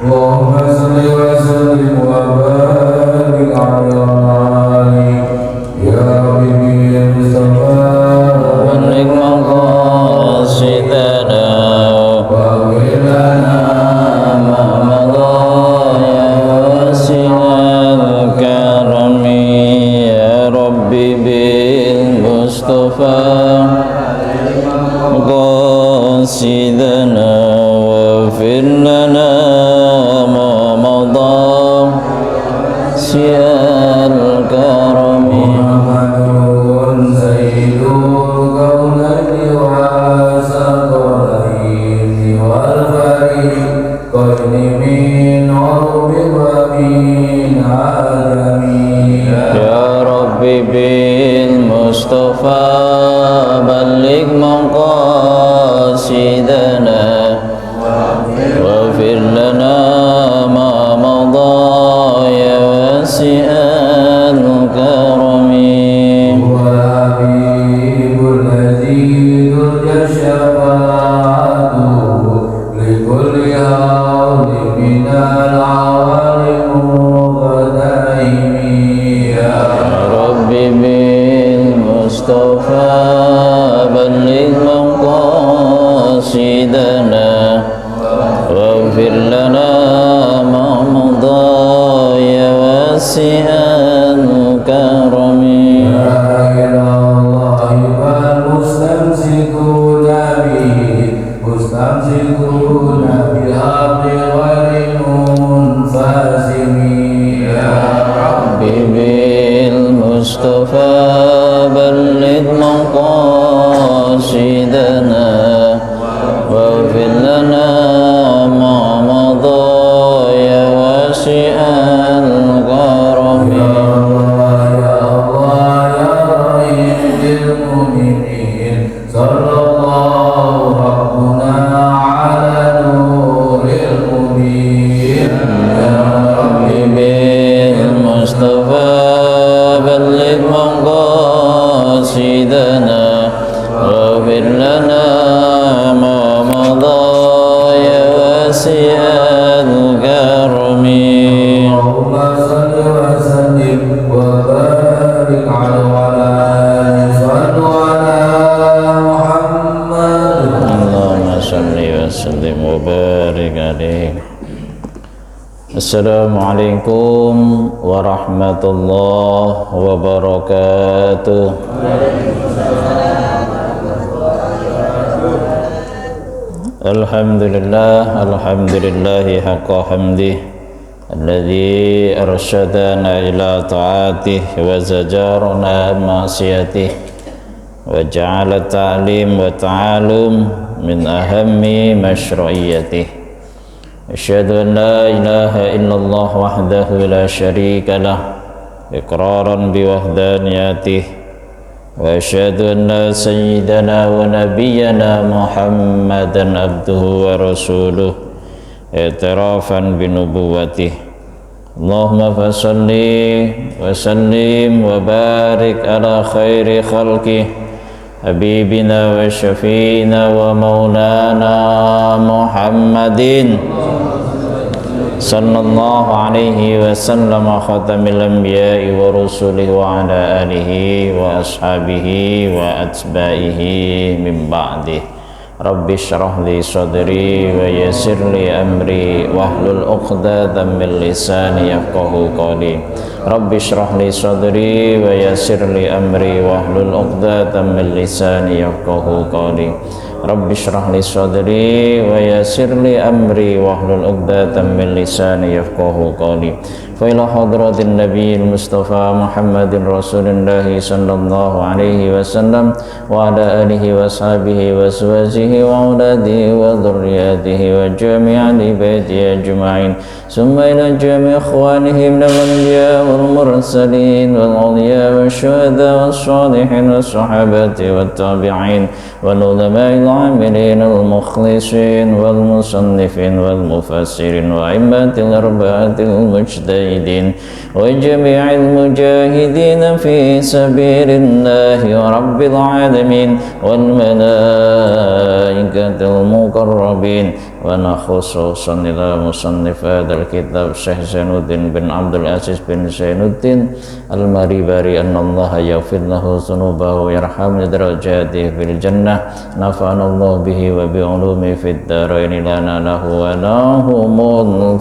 اللهم صل وسلم وبارك عليه يا حبيبي المصطفى بلغ مقاصدنا واغفر لنا ما مضى يا واسع الكرم يا ربي بالمصطفى مقاصدنا واغفر لنا ما مضى سيا الكرم محمد سيد الكونين والثقلين والفريقين من عرب ومن عجم يا ربي بالمصطفى بلغ مقاصدنا واغفر لنا ما مضى يا واسع الكرم هو الحبيب الذي ترجى شفاعته لكل هول من العوالم والدائم يا ربي بالمصطفى بلغ مقاصدنا واغفر لنا ما مضى يا واسع الكرم لا إله الله فالمستمسكون به مستمسكون بحق غير منفاسم يا ربي بالمصطفى بلغ مقاصدنا واغفر لنا ما مضى يا واسع الكرم يا الله يا الله يا رحيم بالمؤمنين صلى الله ربنا على نور المبين يا ربي بالمصطفى بلغ مقاصدنا واغفر لنا ما مضى يا واسع الكرم اللهم صل وسلم وبارك على صلوا على محمد اللهم صل وسلم وبارك عليه. Assalamualaikum warahmatullahi wabarakatuh. Alhamdulillahi haqqa hamdih alladzi arsyadana ila ta'atih wa zajarana ma'siyatih wa ja'ala ta'lim wa ta'alum min ahammi masyru'iyyatih. Asyhadu an la ilaha illallah wahdahu la syarika lah iqraran bi wahdaniyatih wa asyhadu anna sayyidana wa nabiyyana Muhammadan abduhu wa rasuluh i'tirafan bi nubuwwatih. Allahumma fasalli wa sallim wa barik ala khairi khalqih habibina wa syafiina wa maulana Muhammadin sallallahu alaihi wasallam khatamil anbiya'i wa rusulihi wa ala alihi wa ashabihi wa atba'ihi min ba'dih. Rabbi syrah li sadri wa yassir li amri wahlul 'uqdatam min lisani yafqahu qawli. Rabbi syrah li sadri wa yassir li amri wahlul 'uqdatam min lisani yafqahu qawli. Rabbi syrah li sadri wa yassir li amri wahlul 'uqdatam min lisani yafqahu qawli. Fa ila hadratin nabiyil mustafa Muhammadin rasulillahi sallallahu alaihi wasallam wa ala alihi wa sahbihi wa azwajihi wa auladihi wa dhurriyyatihi wa jami'i baitihi ajma'in. Summa ila jami' ikhwanihi minal anbiya wal mursalin wal awliya wasyuhada wassalihin wassahabati wat tabi'in wal ulama'il 'amilin wal mukhlisin wal musannifin wal mufassirin wa a'immatil arba'atil mujtahidin المجاهدين وجميع المجاهدين في سبيل الله رب العالمين والملائكة المقربين ونخصصا إلى مصنف هذا الكتاب الشيخ زينودين بن عبد العزيز بن زينودين المريباري أن الله يغفر له ذنوبه ويرحم درجاته في الجنة نفعنا الله به وبعلومه في الدارين لنا له ولهم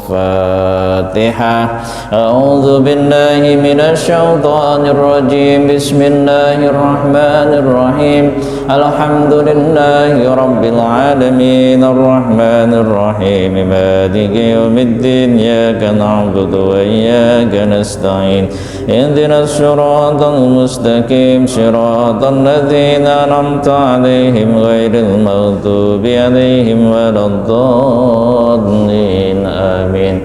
الفاتحة أعوذ بالله من الشيطان الرجيم بسم الله الرحمن الرحيم الحمد لله رب العالمين الرحمن الرحيم مالك يوم الدين إياك نعبد وإياك نستعين اهدنا الصراط المستقيم صراط الذين أنعمت عليهم غير المغضوب عليهم ولا الضالين آمين.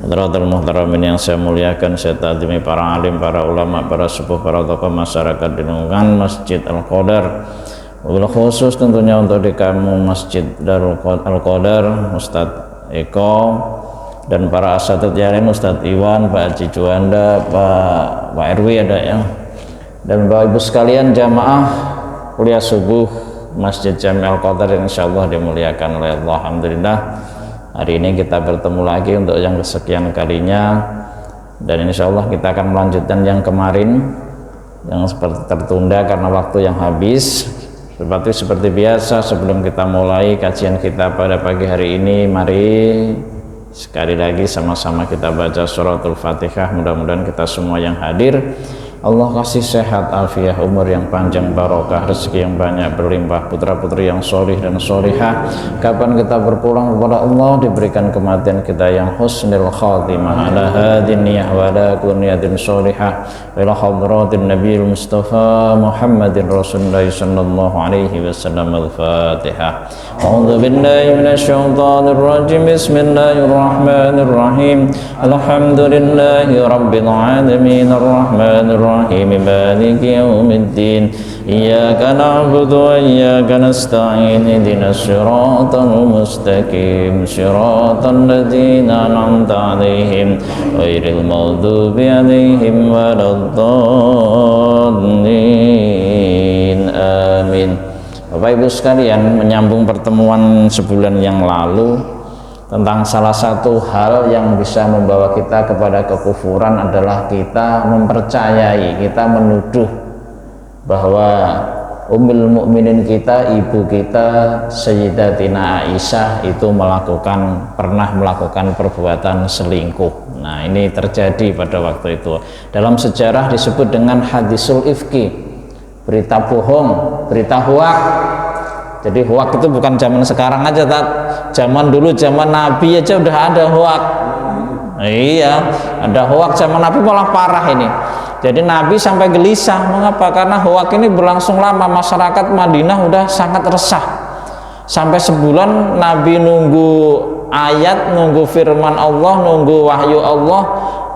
Hadratul muhtaramin yang saya muliakan, saya takdimi para alim, para ulama, para sepuh, para tokoh masyarakat di lingkungan Masjid Al-Qadar. Wabil khusus tentunya untuk di kamu Masjid Darul Al-Qadar, Ustadz Eko dan para asatidz yang lain, Ustadz Iwan, Pak Haji Juanda, Pak RW ada ya, dan Bapak Ibu sekalian jamaah kuliah subuh Masjid Jami Al-Qadar yang insyaallah dimuliakan oleh Allah. Alhamdulillah hari ini kita bertemu lagi untuk yang kesekian kalinya, dan insyaallah kita akan melanjutkan yang kemarin yang seperti tertunda karena waktu yang habis. Seperti biasa, sebelum kita mulai kajian kita pada pagi hari ini, mari sekali lagi sama-sama kita baca suratul Fatihah. Mudah-mudahan kita semua yang hadir Allah kasih sehat, afiah, umur yang panjang, barokah, rezeki yang banyak, berlimpah, putra-putri yang solih dan solihah. Kapan kita berpulang kepada Allah, diberikan kematian kita yang husnul khatimah, ala hadin niyah wa ala kunniyatin solihah, wa ila hadratin nabiyil mustafa Muhammadin Rasulullah sallallahu alaihi wasallam. Al-Fatihah. A'udzu billahi minasyaitonir rajim. Bismillahirrahmanirrahim. Alhamdulillahi rabbil alamin arrahmanir rahim مالك يوم الدين إياك نعبد وإياك نستعين اهدنا الصراط المستقيم صراط الذين أنعمت عليهم غير المغضوب عليهم ولا الضالين آمين. Bapak Ibu sekalian, menyambung pertemuan sebulan yang lalu tentang salah satu hal yang bisa membawa kita kepada kekufuran adalah kita mempercayai, kita menuduh bahwa Ummul Mukminin kita, ibu kita Sayyidatina Aisyah itu pernah melakukan perbuatan selingkuh. Nah, ini terjadi pada waktu itu. Dalam sejarah disebut dengan hadisul ifki, berita bohong, berita hoak. Jadi hoak itu bukan zaman sekarang aja, zaman dulu, zaman Nabi aja udah ada hoak. Iya, ada hoak zaman Nabi malah parah ini. Jadi Nabi sampai gelisah. Mengapa? Karena hoak ini berlangsung lama. Masyarakat Madinah udah sangat resah. Sampai sebulan Nabi nunggu ayat, nunggu firman Allah, nunggu wahyu Allah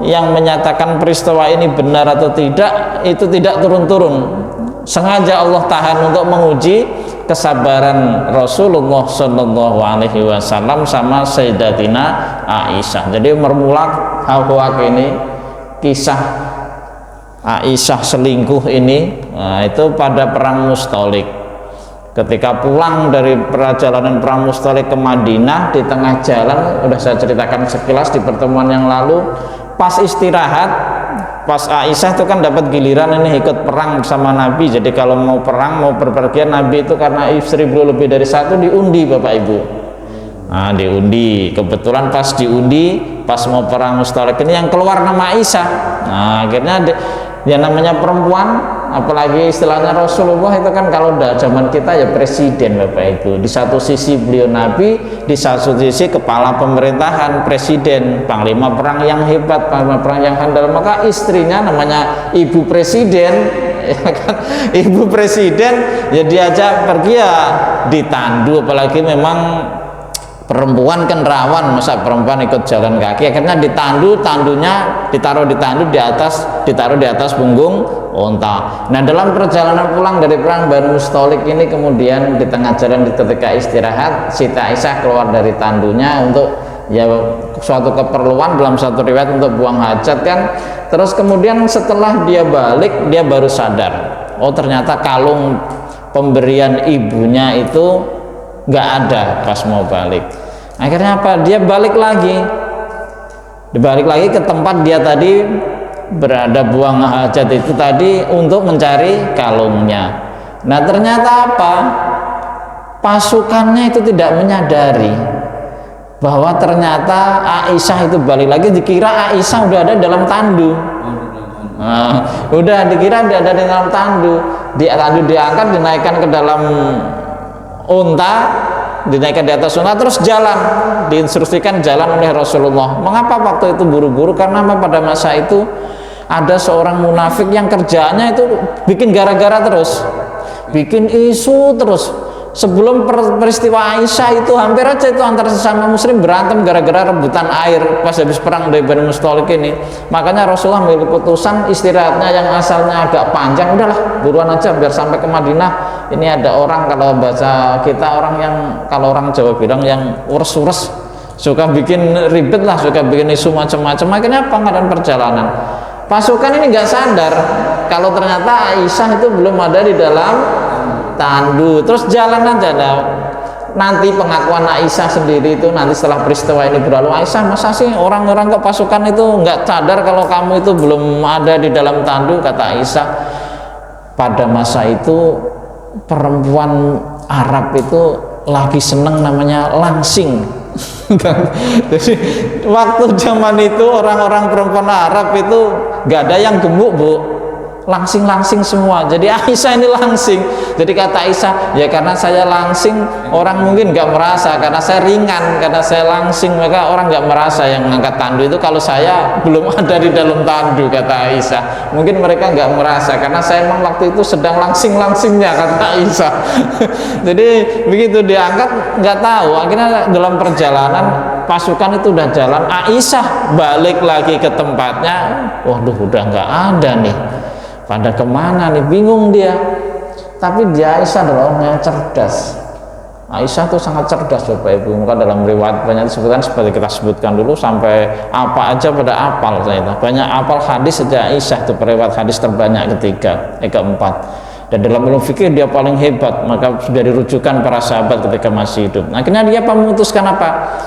yang menyatakan peristiwa ini benar atau tidak, itu tidak turun-turun. Sengaja Allah tahan untuk menguji kesabaran Rasulullah Shallallahu Alaihi Wasallam sama Sayyidatina Aisyah. Jadi bermula hoak ini, kisah Aisyah selingkuh ini, nah, itu pada perang Mustalik. Ketika pulang dari perjalanan perang Mustalik ke Madinah, di tengah jalan, udah saya ceritakan sekilas di pertemuan yang lalu, pas istirahat, pas Aisyah itu kan dapat giliran ini ikut perang bersama Nabi. Jadi kalau mau perang, mau berpergian, Nabi itu karena istri beliau lebih dari satu, diundi Bapak Ibu. Nah, diundi, kebetulan pas diundi, pas mau perang Mustalik ini yang keluar nama Aisyah. Nah, akhirnya ya namanya perempuan, apalagi istilahnya Rasulullah itu kan kalau udah zaman kita ya presiden Bapak Ibu. Di satu sisi beliau Nabi, di satu sisi kepala pemerintahan, presiden, panglima perang yang hebat, panglima perang yang handal. Maka istrinya namanya ibu presiden, ya kan? Ibu presiden ya diajak pergi ya ditandu, apalagi memang perempuan kan rawan, masa perempuan ikut jalan kaki. Akhirnya tandunya ditaruh di tandu, ditaruh di atas punggung onta. Nah, dalam perjalanan pulang dari perang Banu Mustalik ini, kemudian di tengah jalan ketika istirahat, Siti Aisyah keluar dari tandunya untuk ya suatu keperluan dalam satu riwayat untuk buang hajat kan. Terus kemudian setelah dia balik dia baru sadar, oh ternyata kalung pemberian ibunya itu nggak ada pas mau balik. Akhirnya apa, dia balik lagi ke tempat dia tadi berada buang hajat itu tadi untuk mencari kalungnya. Nah ternyata apa, pasukannya itu tidak menyadari bahwa ternyata Aisyah itu balik lagi, dikira Aisyah udah ada dalam tandu. Nah, udah dikira dia ada di dalam tandu, tandu diangkat, dinaikkan ke dalam unta, dinaikkan di atas unta, terus jalan, diinstruksikan jalan oleh Rasulullah. Mengapa waktu itu buru-buru? Karena pada masa itu ada seorang munafik yang kerjaannya itu bikin gara-gara terus, bikin isu terus. Sebelum peristiwa Aisyah itu hampir aja itu antara sesama muslim berantem gara-gara rebutan air pas habis perang dari Bani Mustalik ini. Makanya Rasulullah ambil keputusan istirahatnya yang asalnya agak panjang, udahlah buruan aja biar sampai ke Madinah. Ini ada orang, kalau bahasa kita orang yang, kalau orang Jawa bilang yang ures-ures, suka bikin ribet lah, suka bikin isu macam-macam. Akhirnya pengadaan perjalanan, pasukan ini nggak sadar kalau ternyata Aisyah itu belum ada di dalam tandu, terus jalan aja. Nanti pengakuan Aisyah sendiri itu nanti setelah peristiwa ini berlalu, Aisyah masa sih orang-orang ke pasukan itu nggak sadar kalau kamu itu belum ada di dalam tandu, kata Aisyah. Pada masa itu perempuan Arab itu lagi seneng namanya langsing. Jadi waktu zaman itu orang-orang perempuan Arab itu nggak ada yang gemuk, Bu, langsing-langsing semua. Jadi Aisyah ini langsing. Jadi kata Aisyah, ya karena saya langsing orang mungkin nggak merasa, karena saya ringan, karena saya langsing maka orang nggak merasa yang ngangkat tandu itu kalau saya belum ada di dalam tandu, kata Aisyah. Mungkin mereka nggak merasa karena saya emang waktu itu sedang langsing-langsingnya, kata Aisyah. Jadi begitu diangkat nggak tahu. Akhirnya dalam perjalanan pasukan itu udah jalan, Aisyah balik lagi ke tempatnya, waduh udah nggak ada nih. Pada kemana nih, bingung dia. Tapi dia Aisyah adalah orang yang cerdas. Aisyah itu sangat cerdas Bapak Ibu. Maka dalam riwayat banyak disebutkan, seperti kita sebutkan dulu, sampai apa aja pada apal saya itu. Banyak apal hadis saja Aisyah itu, periwayat hadis terbanyak keempat. Dan dalam ilmu fikih dia paling hebat. Maka sudah dirujukan para sahabat ketika masih hidup. Akhirnya dia memutuskan apa?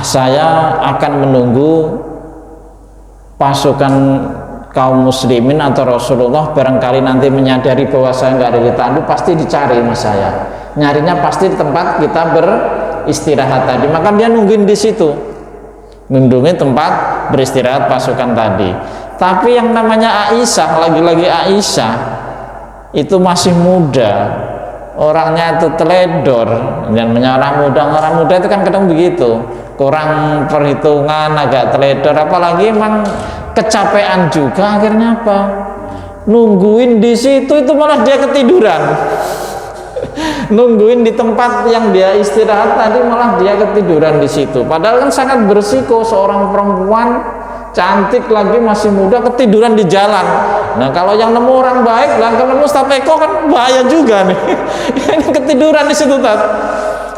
Saya akan menunggu pasukan kaum muslimin atau Rasulullah barangkali nanti menyadari bahwa saya nggak ada di tandu, pasti dicari mas saya. Nyarinya pasti di tempat kita beristirahat tadi. Maka dia nungguin di situ, nungguin tempat beristirahat pasukan tadi. Tapi yang namanya Aisyah, lagi-lagi Aisyah itu masih muda, orangnya itu teledor. Dan orang muda itu kan kadang begitu, kurang perhitungan, agak teledor, apalagi emang kecapean juga. Akhirnya apa, nungguin di situ itu malah dia ketiduran. Nungguin di tempat yang dia istirahat tadi malah dia ketiduran di situ. Padahal kan sangat bersiko, seorang perempuan cantik lagi masih muda ketiduran di jalan. Nah kalau yang nemu orang baik, lah kalau nemu stapeko kan bahaya juga nih. Ini ketiduran di situ tat.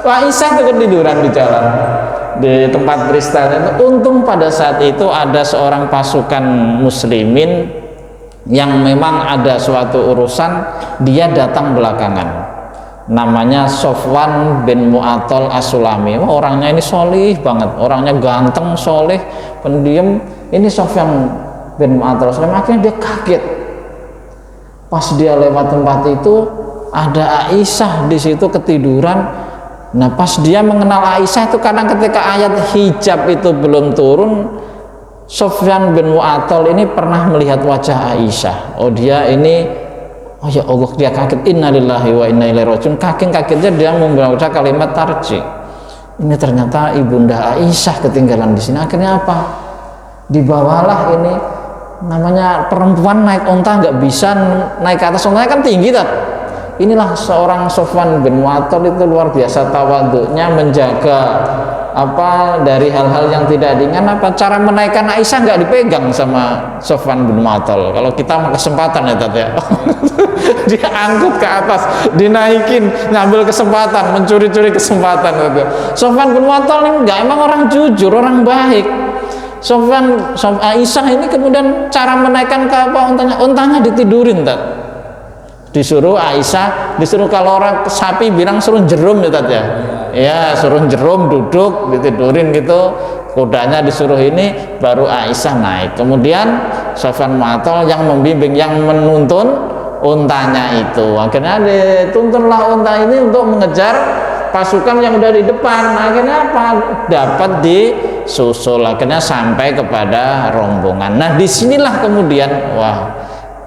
Aisyah itu ketiduran di jalan, di tempat beristirahat. Untung pada saat itu ada seorang pasukan muslimin yang memang ada suatu urusan, dia datang belakangan. Namanya Sofwan bin Mu'attal As-Sulami. Orangnya ini solih banget, orangnya ganteng, soleh, pendiam. Ini Sofwan bin Mu'attal As-Sulami. Akhirnya dia kaget pas dia lewat tempat itu, ada Aisyah di situ ketiduran. Nah pas dia mengenal Aisyah itu, kadang ketika ayat hijab itu belum turun, Sofyan bin Mu'attal ini pernah melihat wajah Aisyah. Oh dia ini, oh ya Allah, dia kaget, innalillahi wa inna ilaihi rajiun. Kagetnya dia membaca kalimat tarji. Ini ternyata ibunda Aisyah ketinggalan di sini. Akhirnya apa? Dibawalah ini, namanya perempuan naik onta nggak bisa naik ke atas ontanya kan tinggi tak? Inilah seorang Sofwan bin Mu'attal itu luar biasa tawaduknya, menjaga dari hal-hal yang tidak ringan, cara menaikkan Aisyah nggak dipegang sama Sofwan bin Mu'attal. Kalau kita mah kesempatan ya Tat ya. Dia angkut ke atas, dinaikin, ngambil kesempatan, mencuri-curi kesempatan gitu. Sofwan bin Mu'attal ini enggak, emang orang jujur, orang baik. Aisyah ini kemudian cara menaikkan ke apa, untanya ditidurin Tat. Disuruh Aisyah, kalau orang sapi bilang suruh jerum ya Tat ya. Ya, suruh jerum, duduk, ditidurin gitu. Kudanya disuruh ini, baru Aisyah naik. Kemudian Sofwan bin Mu'attal yang membimbing, yang menuntun untanya itu. Akhirnya dituntunlah unta ini untuk mengejar pasukan yang udah di depan. Akhirnya apa? Dapat disusul. Akhirnya sampai kepada rombongan. Nah, disinilah kemudian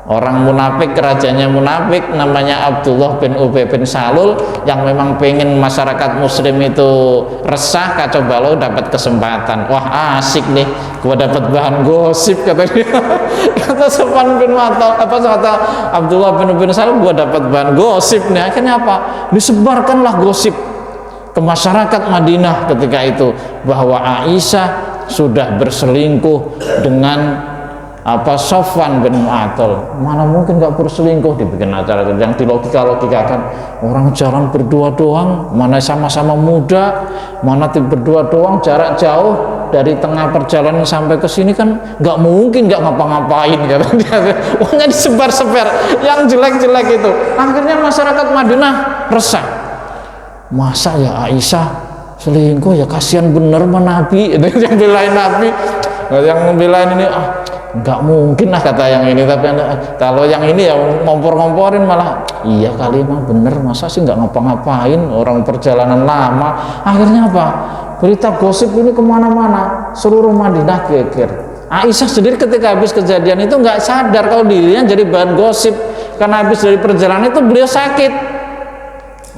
orang munafik, rajanya munafik, namanya Abdullah bin Ubay bin Salul, yang memang pengen masyarakat muslim itu resah, kacau balau, dapat kesempatan. Wah, asik nih, gua dapat bahan gosip, kata dia. Kata Sofwan bin Mu'attal, kata Abdullah bin Ubay bin Salul, gua dapat bahan gosip nih. Akhirnya apa? Disebarkanlah gosip ke masyarakat Madinah ketika itu bahwa Aisyah sudah berselingkuh dengan Sofwan bin Mu'attal. Mana mungkin gak berselingkuh, dibikin acara yang dilogika-logikakan. Orang jalan berdua doang, mana sama-sama muda, mana berdua doang, jarak jauh dari tengah perjalanan sampai ke sini kan gak mungkin gak ngapa-ngapain, kata dia. Pokoknya disebar-sebar yang jelek-jelek itu. Akhirnya masyarakat Madinah resah. Masa ya Aisyah selingkuh, ya kasihan bener sama Nabi. Itu yang belain Nabi, yang belain ini nggak mungkin lah, kata yang ini. Tapi kalau yang ini ya ngompor-ngomporin malah, iya kali emang bener, masa sih nggak ngapa-ngapain, orang perjalanan lama. Akhirnya apa? Berita gosip ini kemana-mana, seluruh Madinah geger. Aisyah sendiri ketika habis kejadian itu nggak sadar kalau dirinya jadi bahan gosip, karena habis dari perjalanan itu beliau sakit.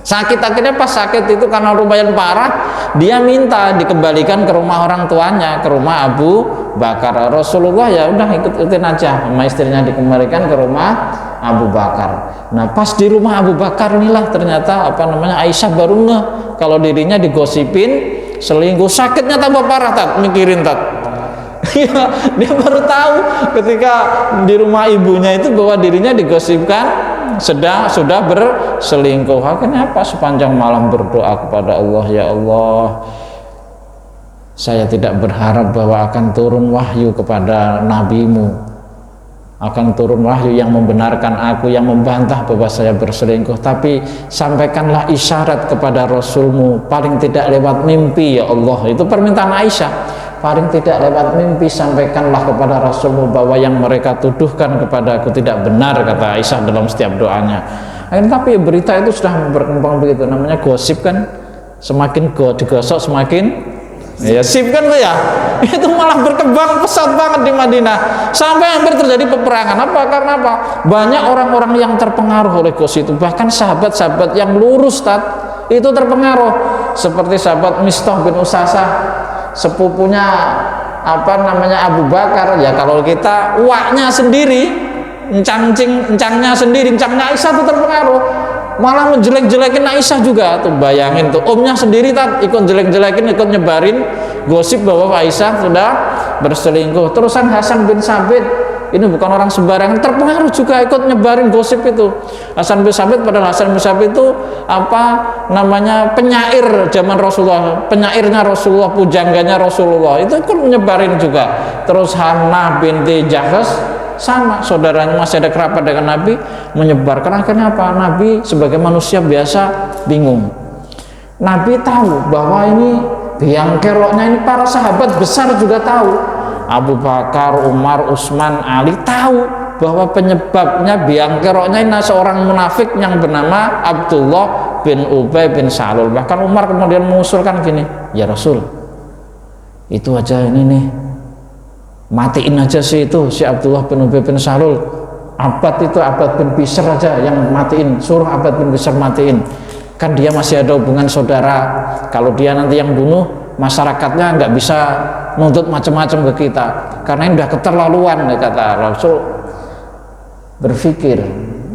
Akhirnya pas sakit itu karena lumayan parah, dia minta dikembalikan ke rumah orang tuanya, ke rumah Abu Bakar. Rasulullah ya udah ikutin aja, sama istrinya dikembalikan ke rumah Abu Bakar. Nah, pas di rumah Abu Bakar inilah ternyata Aisyah baru ngeh kalau dirinya digosipin selingkuh. Sakitnya tambah parah Tat, mikirin Tat. Dia baru tahu ketika di rumah ibunya itu bahwa dirinya digosipkan sudah berselingkuh. Akhirnya apa? Sepanjang malam berdoa kepada Allah, ya Allah, saya tidak berharap bahwa akan turun wahyu kepada nabimu, akan turun wahyu yang membenarkan aku, yang membantah bahwa saya berselingkuh, tapi sampaikanlah isyarat kepada Rasulmu, paling tidak lewat mimpi ya Allah. Itu permintaan Aisyah, paling tidak lewat mimpi sampaikanlah kepada Rasulmu bahwa yang mereka tuduhkan kepada aku tidak benar, kata Aisyah dalam setiap doanya. Tapi berita itu sudah berkembang begitu, namanya gosip kan, semakin digosok semakin ya sip kan tuh ya. Itu malah berkembang pesat banget di Madinah sampai hampir terjadi peperangan. Karena apa? Banyak orang-orang yang terpengaruh oleh gosip itu, bahkan sahabat-sahabat yang lurus itu terpengaruh, seperti sahabat Mistah bin Usasah, sepupunya Abu Bakar. Ya kalau kita uaknya sendiri, encangnya Aisyah itu terpengaruh, malah menjelek-jelekin Aisyah juga tuh. Bayangin tuh, omnya sendiri ikut jelek-jelekin, ikut nyebarin gosip bahwa Aisyah sudah berselingkuh. Terusan Hasan bin Sabit, ini bukan orang sembarangan, terpengaruh juga ikut nyebarin gosip itu. Hasan bin Sabit, padahal Hasan bin Sabit itu penyair zaman Rasulullah, penyairnya Rasulullah, pujangganya Rasulullah, itu ikut nyebarin juga. Terus Hannah binti Jahsh, sama saudaranya, masih ada kerabat dengan Nabi, menyebarkan. Akhirnya apa? Nabi sebagai manusia biasa bingung. Nabi tahu bahwa ini biang keroknya ini para sahabat besar juga tahu. Abu Bakar, Umar, Utsman, Ali tahu bahwa penyebabnya biang keroknya ini seorang munafik yang bernama Abdullah bin Ubay bin Salul. Bahkan Umar kemudian mengusulkan gini, ya Rasul, itu aja ini nih, matiin aja si Abdullah bin Ubay bin Salul. Abbad bin Bishr aja yang matiin, suruh Abbad bin Bishr matiin, kan dia masih ada hubungan saudara. Kalau dia nanti yang bunuh, masyarakatnya nggak bisa nuntut macam-macam ke kita, karena ini udah keterlaluan. Kata Rasul berpikir,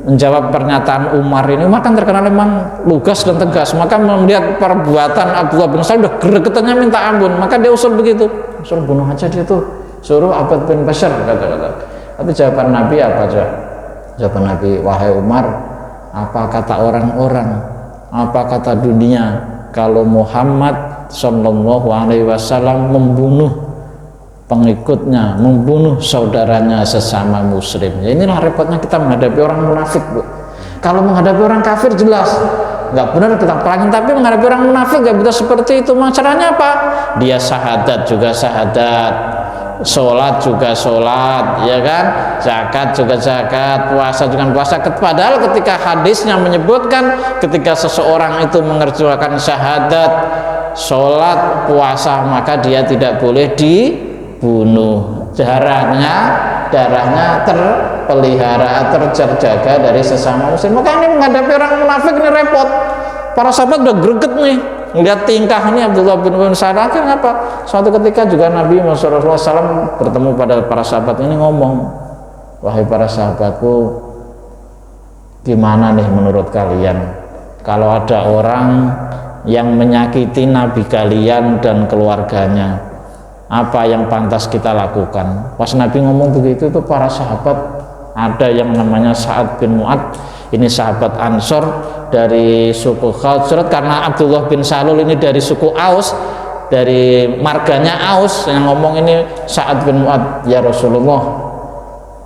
menjawab pernyataan Umar ini. Umar kan terkenal memang lugas dan tegas, maka melihat perbuatan Abdullah bin Salam udah gregetannya minta ampun, maka dia usul begitu, suruh bunuh aja dia tuh, suruh Abbad bin Bashar, kata-kata. Tapi jawaban Nabi apa aja? Jawaban Nabi, wahai Umar, apa kata orang-orang, apa kata dunia kalau Muhammad Shallallahu Alaihi Wasallam membunuh pengikutnya, membunuh saudaranya sesama muslim. Ya inilah repotnya kita menghadapi orang munafik, Bu. Kalau menghadapi orang kafir jelas nggak benar kita pelangin, tapi menghadapi orang munafik nggak bisa seperti itu. Caranya apa? Dia syahadat juga syahadat, sholat juga sholat, ya kan, zakat juga zakat, puasa juga puasa. Padahal ketika hadisnya menyebutkan ketika seseorang itu mengerjakan syahadat, sholat, puasa, maka dia tidak boleh dibunuh, darahnya terpelihara, terjaga dari sesama muslim. Maka ini menghadapi orang munafik ini repot. Para sahabat udah greget nih melihat tingkah ini Abdullah bin Salam. Akhirnya apa? Suatu ketika juga Nabi Muhammad SAW bertemu pada para sahabat ini, ngomong, wahai para sahabatku, gimana nih menurut kalian kalau ada orang yang menyakiti Nabi kalian dan keluarganya, apa yang pantas kita lakukan? Pas Nabi ngomong begitu, itu para sahabat, ada yang namanya Sa'ad bin Mu'ad, ini sahabat Ansor dari suku Khazraj, karena Abdullah bin Salul ini dari suku Aus, dari marganya Aus, yang ngomong ini Sa'ad bin Mu'ad, ya Rasulullah,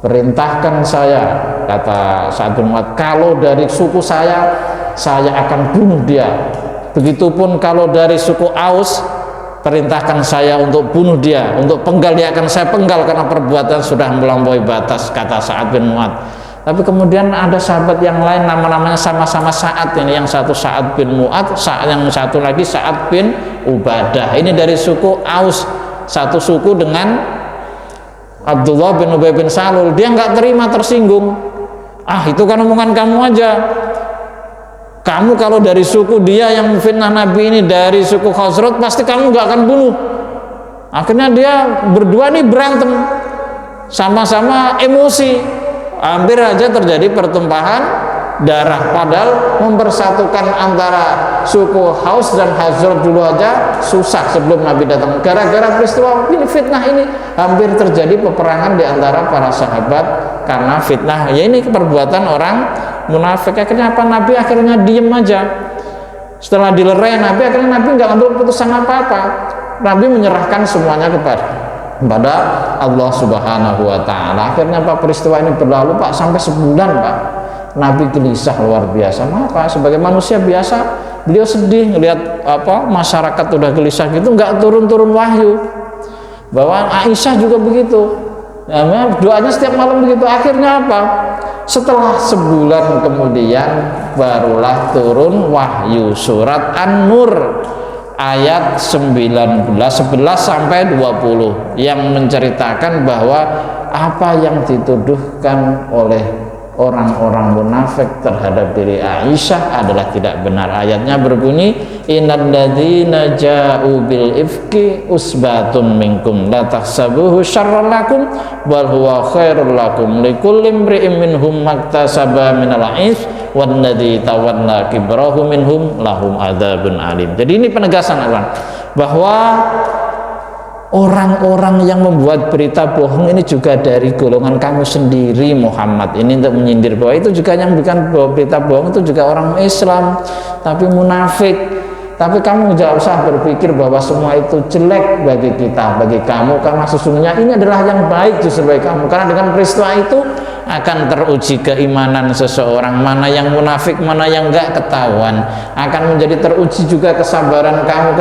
perintahkan saya, kata Sa'ad bin Mu'ad, kalau dari suku saya akan bunuh dia. Begitupun kalau dari suku Aus, perintahkan saya untuk bunuh dia, untuk penggal dia, akan saya penggal karena perbuatan sudah melampaui batas, kata Sa'ad bin Mu'ad. Tapi kemudian ada sahabat yang lain nama-namanya sama-sama Sa'ad, ini yang satu Sa'ad bin Mu'ad, yang satu lagi Sa'ad bin Ubadah, ini dari suku Aus, satu suku dengan Abdullah bin Ubay bin Salul. Dia nggak terima, tersinggung. Itu kan omongan kamu aja. Kamu kalau dari suku dia yang fitnah Nabi ini dari suku Khazraj, pasti kamu nggak akan bunuh. Akhirnya dia berdua nih berantem, sama-sama emosi, hampir aja terjadi pertumpahan darah. Padahal mempersatukan antara suku Aus dan Khazraj dulu aja susah sebelum Nabi datang. Gara-gara peristiwa ini, fitnah ini, hampir terjadi peperangan di antara para sahabat karena fitnah. Ya ini perbuatan orang munafik. Akhirnya apa? Nabi akhirnya diem aja. Setelah dilerai Nabi, akhirnya Nabi nggak ambil keputusan apa-apa. Nabi menyerahkan semuanya kepada Allah Subhanahu wa Ta'ala. Akhirnya Pak, peristiwa ini berlalu Pak sampai sebulan Pak. Nabi gelisah luar biasa. Maka sebagai manusia biasa beliau sedih ngelihat masyarakat udah gelisah gitu, nggak turun-turun wahyu. Bahwa Aisyah juga begitu. Ya, doanya setiap malam begitu. Akhirnya apa? Setelah sebulan kemudian barulah turun wahyu surat An-Nur ayat 11 sampai 20 yang menceritakan bahwa apa yang dituduhkan oleh orang-orang munafik terhadap diri Aisyah adalah tidak benar. Ayatnya berbunyi, innal ladzina ja'u bil ifki usbatun minkum la tahsabuhu syarran lakum bal huwa khairul lakum likulli imri'in minhum maktasaba minal its wan ladzi tawalla kibrahu minhum lahum adzabun alim. Jadi ini penegasan Allah bahwa orang-orang yang membuat berita bohong ini juga dari golongan kamu sendiri Muhammad. Ini untuk menyindir bahwa itu juga yang bikin berita bohong itu juga orang Islam tapi munafik. Tapi kamu jangan usah berpikir bahwa semua itu jelek bagi kita, bagi kamu, karena sesungguhnya ini adalah yang baik justru bagi kamu. Karena dengan peristiwa itu akan teruji keimanan seseorang, mana yang munafik, mana yang enggak ketahuan. Akan menjadi teruji juga kesabaran kaum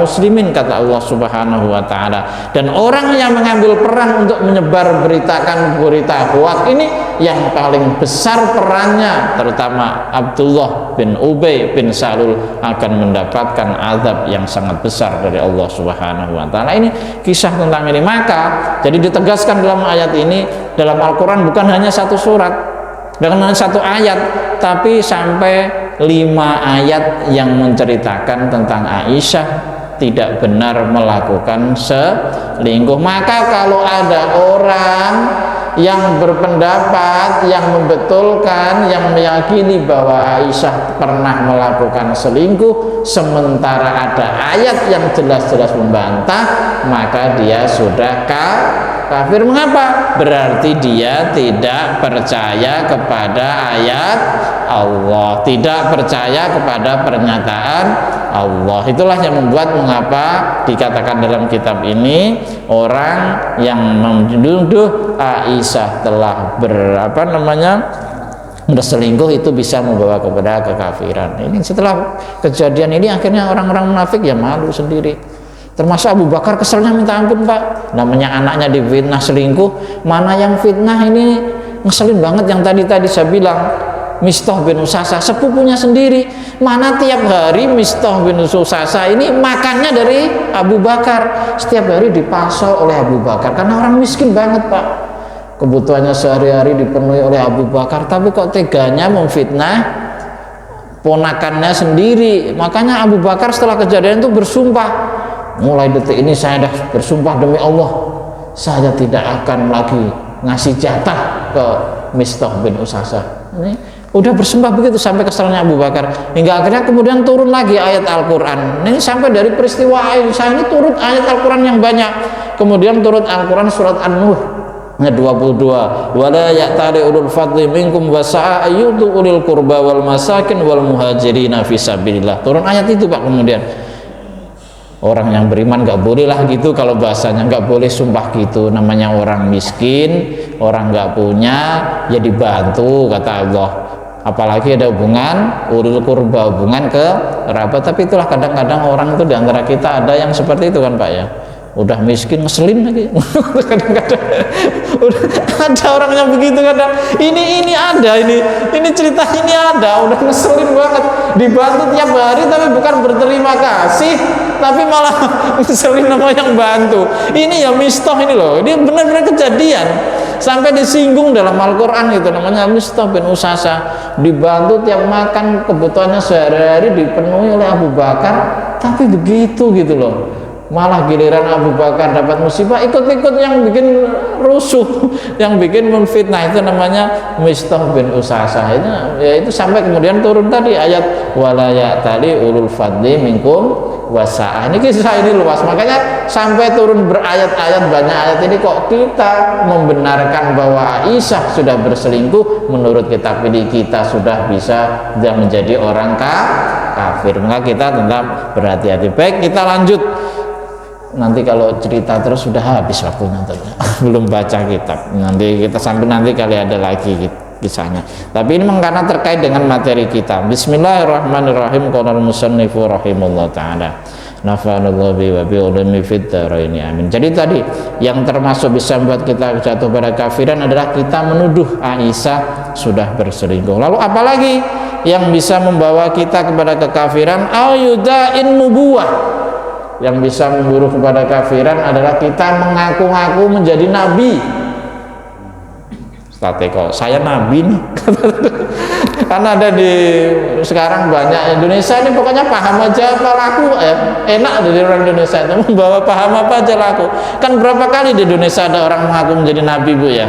muslimin, kata Allah Subhanahu wa Ta'ala. Dan orang yang mengambil peran untuk menyebar beritakan berita hoak ini yang paling besar perannya, terutama Abdullah bin Ubay bin Salul, akan mendapatkan azab yang sangat besar dari Allah Subhanahu wa Ta'ala. Ini kisah tentang ini. Maka jadi ditegaskan dalam ayat ini, dalam Al-Quran bukan hanya satu surat, bukan hanya satu ayat, tapi sampai 5 ayat yang menceritakan tentang Aisyah tidak benar melakukan selingkuh. Maka kalau ada orang yang berpendapat, yang membetulkan, yang meyakini bahwa Aisyah pernah melakukan selingkuh sementara ada ayat yang jelas-jelas membantah, maka dia sudah kafir. Mengapa? Berarti dia tidak percaya kepada ayat Allah, tidak percaya kepada pernyataan Allah. Itulah yang membuat mengapa dikatakan dalam kitab ini orang yang menuduh Aisyah telah berselingkuh itu bisa membawa kepada kekafiran. Ini setelah kejadian ini akhirnya orang-orang munafik ya malu sendiri. Termasuk Abu Bakar keselnya minta ampun, Pak. Namanya anaknya difitnah selingkuh, mana yang fitnah ini ngeselin banget. Yang tadi saya bilang Mistah bin Usasa, sepupunya sendiri, mana tiap hari Mistah bin Usasa ini makannya dari Abu Bakar, setiap hari dipasok oleh Abu Bakar karena orang miskin banget, Pak. Kebutuhannya sehari-hari dipenuhi oleh Abu Bakar, tapi kok teganya memfitnah ponakannya sendiri. Makanya Abu Bakar setelah kejadian itu bersumpah, mulai detik ini saya dah bersumpah demi Allah, saya tidak akan lagi ngasih jatah ke Mistah bin Usasa. Ini udah bersumpah begitu sampai keselnya Abu Bakar, hingga akhirnya kemudian turun lagi ayat Al-Quran. Ini sampai dari peristiwa Aisyah ini turun ayat Al-Quran yang banyak. Kemudian turun Al-Quran surat An-Nur 22, wala ya'tali ulul fadli minkum wasa'a ayyutu ulil qurba wal masakin wal muhajirina fisabilillah. Turun ayat itu, Pak. Kemudian orang yang beriman nggak boleh lah gitu, kalau bahasanya nggak boleh sumpah gitu, namanya orang miskin, orang nggak punya ya dibantu kata Allah. Apalagi ada hubungan ulul qurba, hubungan ke kerabat. Tapi itulah kadang-kadang orang itu diantara kita ada yang seperti itu kan, Pak ya, udah miskin ngeselin lagi. Kadang-kadang udah ada orang yang begitu, kadang ini ada ini cerita ini ada, udah ngeselin banget, dibantu tiap hari tapi bukan berterima kasih, tapi malah ngeselin sama yang bantu. Ini ya Mistah ini loh, ini benar-benar kejadian sampai disinggung dalam Al-Quran gitu, namanya Mistah bin Usasa, dibantu tiap makan kebutuhannya sehari-hari dipenuhi oleh Abu Bakar, tapi begitu gitu loh. Malah giliran Abu Bakar dapat musibah, ikut-ikut yang bikin rusuh, yang bikin menfitnah, itu namanya Mistah bin Usasa. Itu sampai kemudian turun tadi ayat wala ya'tali ulul fadli minkum wasa'a. Ini kisah ini luas, makanya sampai turun berayat-ayat, banyak ayat ini kok kita membenarkan bahwa Aisyah sudah berselingkuh, menurut kitab ini kita sudah bisa menjadi orang kafir. Maka kita tetap berhati-hati. Baik, kita lanjut. Nanti kalau cerita terus sudah habis waktunya, belum baca kitab. Nanti kita sampai nanti kali ada lagi kisahnya. Tapi ini memang karena terkait dengan materi kita. Bismillahirrahmanirrahim. Qala al-musannifu rahimahullah taala. Nafa'anallahu bi wa bi ulumi fid dharaini amin. Jadi tadi yang termasuk bisa membuat kita jatuh pada kafiran adalah kita menuduh Aisyah sudah berselingkuh. Lalu apalagi yang bisa membawa kita kepada kekafiran? Ayudain nubuwah. Yang bisa memburuh kepada kafiran adalah kita mengaku-ngaku menjadi nabi. Kok saya nabi nih. Karena ada di sekarang banyak Indonesia ini pokoknya paham aja apa laku, enak dari orang Indonesia itu membawa paham apa aja laku. Kan berapa kali di Indonesia ada orang mengaku menjadi nabi, Bu ya?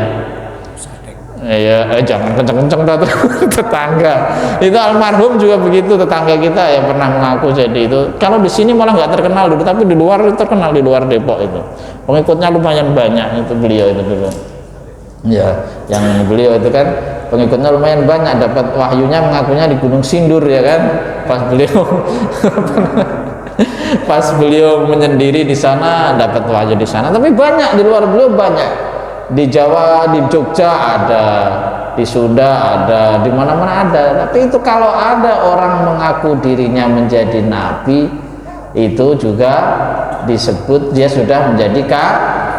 Iya, jangan kenceng-kenceng tetangga. Itu almarhum juga begitu, tetangga kita ya pernah mengaku jadi itu. Kalau di sini malah nggak terkenal dulu, tapi di luar terkenal, di luar Depok itu. Pengikutnya lumayan banyak itu beliau itu dulu. Ya, yang beliau itu kan pengikutnya lumayan banyak, dapat wahyunya mengakunya di Gunung Sindur ya kan. Pas beliau menyendiri di sana dapat wahyu di sana, tapi banyak di luar beliau banyak. Di Jawa, di Jogja ada, di Sunda ada, di mana-mana ada. Tapi itu kalau ada orang mengaku dirinya menjadi nabi, itu juga disebut dia sudah menjadi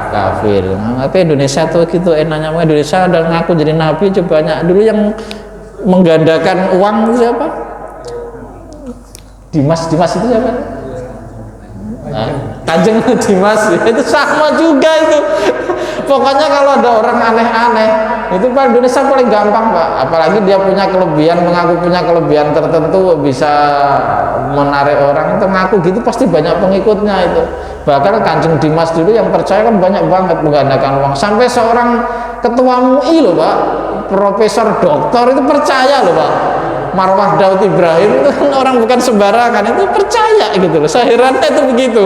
kafir. Tapi Indonesia tuh gitu enaknya, Indonesia ada ngaku jadi nabi juga banyak. Dulu yang menggandakan uang itu siapa? Dimas itu siapa? Kanjeng Dimas, itu sama juga itu. Pokoknya kalau ada orang aneh-aneh itu Pak, Indonesia paling gampang, Pak. Apalagi dia punya kelebihan, mengaku punya kelebihan tertentu, bisa menarik orang, itu ngaku gitu pasti banyak pengikutnya itu. Bahkan Kanjeng Dimas dulu yang percaya kan banyak banget menggandakan uang. Sampai seorang ketua MUI loh Pak, profesor doktor itu percaya loh Pak. Marwah Daud Ibrahim itu kan orang bukan sembarangan, itu percaya gitu loh. Saya herannya itu begitu.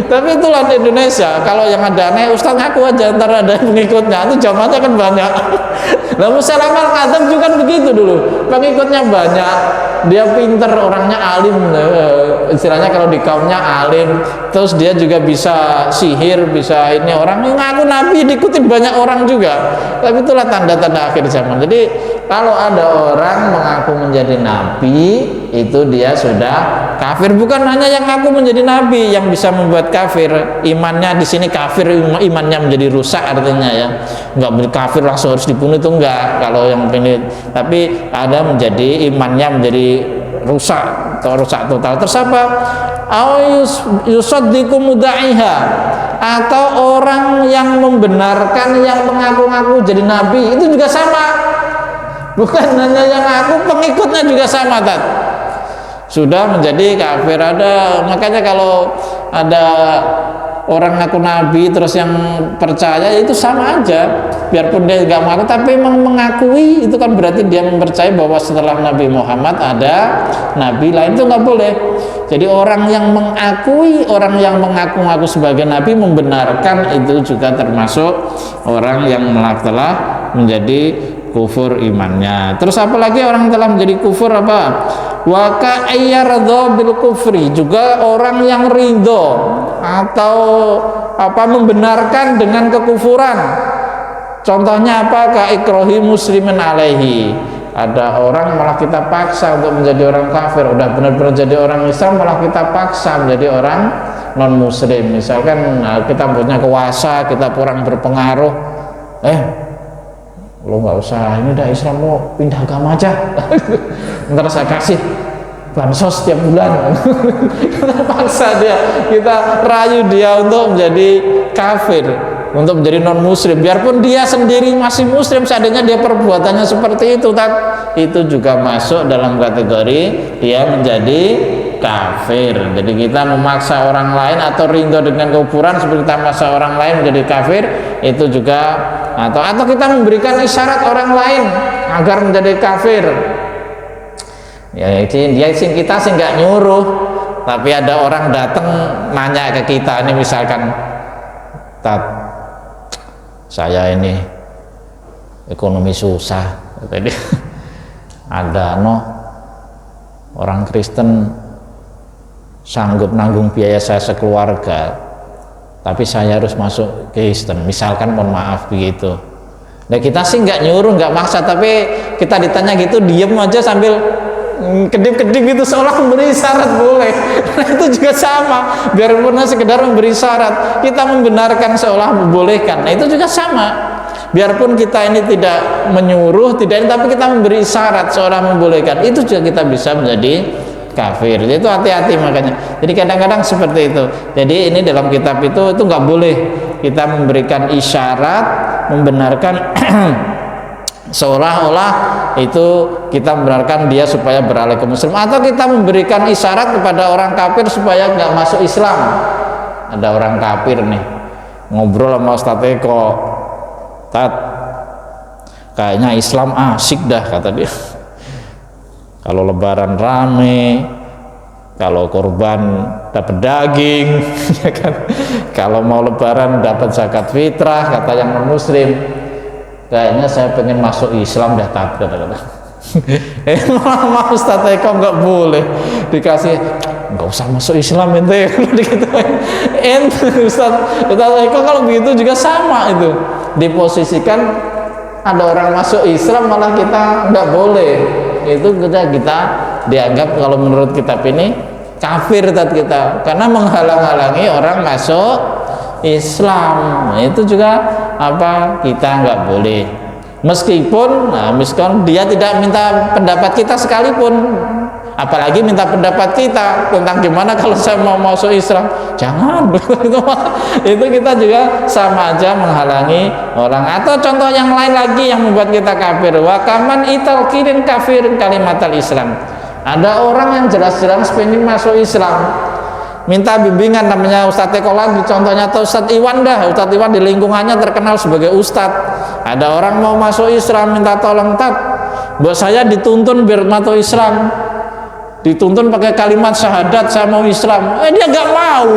Tapi itulah di Indonesia, kalau yang ada aneh Ustaz ngaku aja, ntar ada pengikutnya, itu zamannya kan banyak. Nah Musailama al-Kadzdzab juga kan begitu dulu, pengikutnya banyak, dia pinter, orangnya alim, istilahnya kalau di kaumnya alim, terus dia juga bisa sihir, bisa ini, orang ngaku nabi diikutin banyak orang juga. Tapi itulah tanda-tanda akhir zaman. Jadi kalau ada orang mengaku menjadi nabi, itu dia sudah kafir. Bukan hanya yang ngaku menjadi nabi yang bisa membuat kafir, imannya di sini kafir, imannya menjadi rusak artinya ya. Enggak kafir langsung harus dibunuh, itu enggak kalau yang ini. Tapi ada menjadi imannya menjadi rusak atau rusak total. Terus apa? Yusaddiqu mudda'iha, atau orang yang membenarkan yang mengaku-ngaku jadi nabi, itu juga sama. Bukan hanya yang ngaku, pengikutnya juga sama Tat. Sudah menjadi kafir. Ada, makanya kalau ada orang ngaku nabi terus yang percaya, itu sama aja, biarpun dia nggak mengaku tapi memang mengakui, itu kan berarti dia mempercayai bahwa setelah Nabi Muhammad ada nabi lain. Itu nggak boleh. Jadi orang yang mengakui, orang yang mengaku-ngaku sebagai nabi, membenarkan, itu juga termasuk orang yang telah menjadi kufur imannya. Terus apalagi orang telah menjadi kufur apa? Wa ka'ayyardha bil kufri, juga orang yang ridho atau apa membenarkan dengan kekufuran. Contohnya apa? Ka ikrahi muslimin alaihi. Ada orang malah kita paksa untuk menjadi orang kafir, udah benar-benar jadi orang Islam malah kita paksa menjadi orang non muslim. Misalkan kita punya kuasa, kita kurang berpengaruh, lo nggak usah ini, dah Islam, lo pindah agama aja. Ntar saya kasih bansos tiap bulan. Kita paksa dia, kita rayu dia untuk menjadi kafir, untuk menjadi non muslim, biarpun dia sendiri masih muslim. Seandainya dia perbuatannya seperti itu juga masuk dalam kategori dia menjadi kafir. Jadi kita memaksa orang lain atau ridho dengan kekufuran seperti kita memaksa orang lain menjadi kafir, itu juga, atau kita memberikan isyarat orang lain agar menjadi kafir. Ya dia kita sih nggak nyuruh, tapi ada orang datang nanya ke kita, ini misalkan, Tat, saya ini ekonomi susah, jadi ada orang Kristen sanggup nanggung biaya saya sekeluarga, tapi saya harus masuk Kristen, misalkan, mohon maaf begitu. Nah kita sih nggak nyuruh, nggak maksa, tapi kita ditanya gitu diem aja sambil kedip-kedip gitu seolah memberi syarat, boleh. Nah itu juga sama, biarpun sekedar memberi syarat, kita membenarkan seolah membolehkan. Nah itu juga sama, biarpun kita ini tidak menyuruh, tidak ini, tapi kita memberi syarat seolah membolehkan, itu juga kita bisa menjadi kafir. Itu hati-hati makanya. Jadi kadang-kadang seperti itu. Jadi ini dalam kitab itu nggak boleh kita memberikan isyarat, membenarkan seolah-olah itu kita membenarkan dia supaya beralih ke muslim, atau kita memberikan isyarat kepada orang kafir supaya nggak masuk Islam. Ada orang kafir nih ngobrol sama Ustaz Eko, Tat, kayaknya Islam asik dah, kata dia. Kalau lebaran rame, kalau korban dapat daging, ya kan? Kalau mau lebaran dapat zakat fitrah, kata yang non muslim. Kayaknya saya pengen masuk Islam dah, Tat, kata-kata. Malah Ustaz Eko nggak boleh dikasih, nggak usah masuk Islam ente. Ustaz Eko kalau begitu juga sama, itu diposisikan ada orang masuk Islam malah kita nggak boleh. Itu kita dianggap kalau menurut kitab ini kafir kita, karena menghalang-halangi orang masuk Islam. Itu juga kita nggak boleh, meskipun dia tidak minta pendapat kita sekalipun, apalagi minta pendapat kita tentang gimana kalau saya mau masuk Islam, jangan. Itu kita juga sama aja menghalangi orang. Atau contoh yang lain lagi yang membuat kita kafir, wa kaman italqinin kafirin kalimatal Islam. Ada orang yang jelas-jelas pengen masuk Islam, minta bimbingan, namanya Ustadz Eko lagi contohnya, atau Ustadz Iwan dah. Ustadz Iwan di lingkungannya terkenal sebagai Ustadz, Ada orang mau masuk Islam minta tolong, Tat, buat saya dituntun biar masuk Islam, dituntun pakai kalimat syahadat saya mau Islam. Dia nggak mau.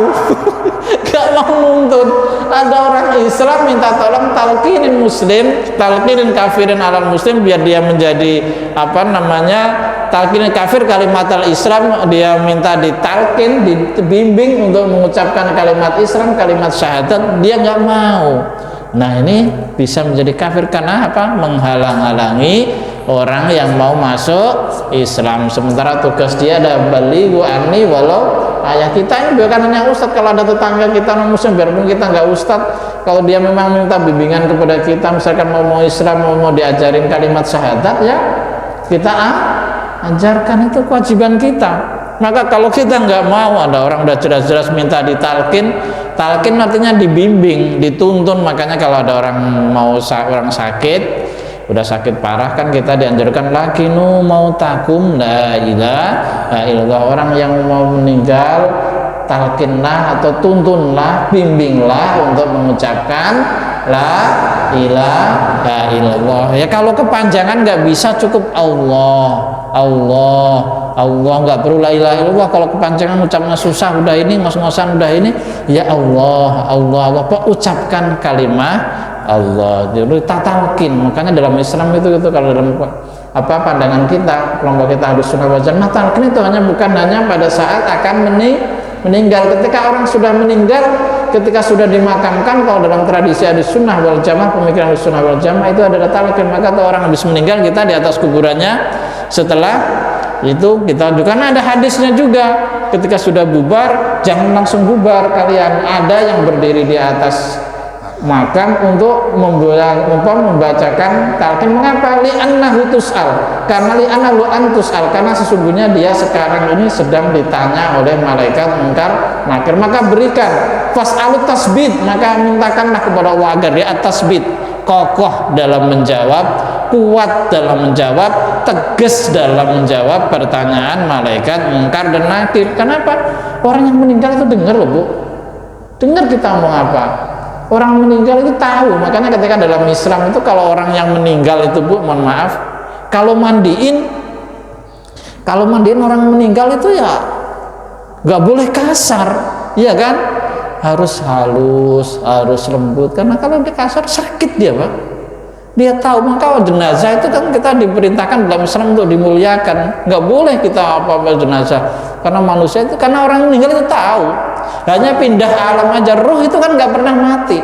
Nggak mau nuntun. Ada orang Islam minta tolong talqinin muslim, talqinin kafirin alal muslim, biar dia menjadi talqinin kafir kalimat al-Islam, dia minta ditalqin, dibimbing untuk mengucapkan kalimat Islam, kalimat syahadat, dia nggak mau. Nah, ini bisa menjadi kafir karena apa? Menghalang-halangi orang yang mau masuk Islam, sementara tugas dia ada balighu anni walau ayah. Kita ini bukan hanya ustadz, kalau ada tetangga kita non muslim, biarpun kita nggak ustadz, kalau dia memang minta bimbingan kepada kita, misalkan mau Islam, mau diajarin kalimat syahadat, ya kita ajarkan, itu kewajiban kita. Maka kalau kita nggak mau, ada orang udah jelas-jelas minta ditalkin, talkin artinya dibimbing, dituntun. Makanya kalau ada orang orang sakit, udah sakit parah, kan kita dianjurkan lagi mau takum la ilaha illallah. Orang yang mau meninggal, talkinlah atau tuntunlah, bimbinglah untuk mengucapkan la ilaha illallah. Ya kalau kepanjangan nggak bisa, cukup Allah, nggak perlu la ilaha illallah. Kalau kepanjangan ucapnya susah, udah ini ngos-ngosan, udah ini ya Allah, ucapkan kalimat Allah, jadi tatalkin. Makanya dalam Islam itu kalau dalam pandangan kita, kelompok kita Ahlus Sunnah wal Jamaah, talqin itu bukan hanya pada saat akan meninggal. Ketika orang sudah meninggal, ketika sudah dimakamkan, kalau dalam tradisi Ahlus Sunnah wal Jamaah, pemikiran Ahlus Sunnah wal Jamaah itu adalah talqin. Maka kalau orang habis meninggal, kita di atas kuburannya. Setelah itu kita juga, karena ada hadisnya juga, ketika sudah bubar jangan langsung bubar kalian, ada yang berdiri di atas makam untuk membacakan talqin. Mengapa? Li'annahu tus'al, karena li'annahu antus'al, karena sesungguhnya dia sekarang ini sedang ditanya oleh malaikat mungkar nakir. Maka berikan fas'alut tasbit, maka mintakanlah kepada Allah agar dia tasbit, kokoh dalam menjawab, kuat dalam menjawab, tegas dalam menjawab pertanyaan malaikat mungkar dan nakir. Kenapa? Orang yang meninggal itu dengar loh, Bu, dengar kita ngomong apa. Orang meninggal itu tahu. Makanya ketika dalam Islam itu, kalau orang yang meninggal itu, Bu, mohon maaf, kalau mandiin orang meninggal itu ya nggak boleh kasar, iya kan? Harus halus, harus lembut, karena kalau dia kasar sakit dia, Pak. Dia tahu. Maka jenazah itu kan kita diperintahkan dalam Islam untuk dimuliakan, nggak boleh kita apa-apa jenazah, karena manusia itu, karena orang meninggal itu tahu. Hanya pindah alam aja, ruh itu kan nggak pernah mati,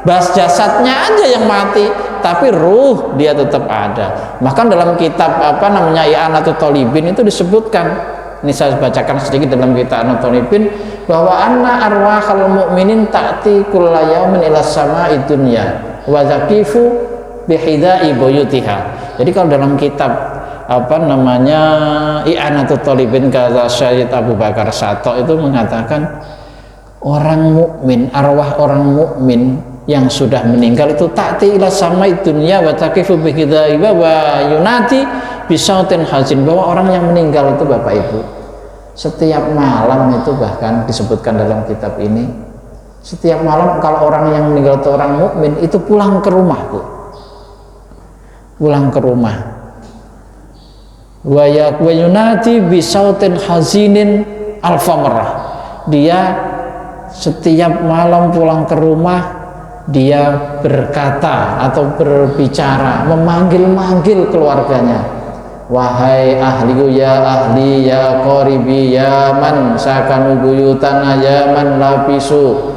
bas jasadnya aja yang mati, tapi ruh dia tetap ada. Bahkan dalam kitab I'anatul Thalibin itu disebutkan, ini saya bacakan sedikit dalam kitab I'anatul Thalibin, bahwa anna arwahal mu'minin ta'ti kulla yaumin ila sama'i dunya wa zakifu bihidai buyutiha. Jadi kalau dalam kitab I'anatul Thalibin kata Syed Abu Bakar Sato itu mengatakan, orang mukmin, arwah orang mukmin yang sudah meninggal itu ta'ti ila sama'i dunya wa taqifu bihidai wa yunati bisautin hazin, bahwa orang yang meninggal itu, Bapak Ibu, setiap malam itu, bahkan disebutkan dalam kitab ini, setiap malam kalau orang yang meninggal itu orang mukmin itu pulang ke rumah, Bu, pulang ke rumah, wa yunati bisautin hazinin alfamarah, dia setiap malam pulang ke rumah, dia berkata atau berbicara, memanggil-manggil keluarganya, wahai ahliku, ya ahli, ya qoribi, ya man sakanu buyutana, ya man labisu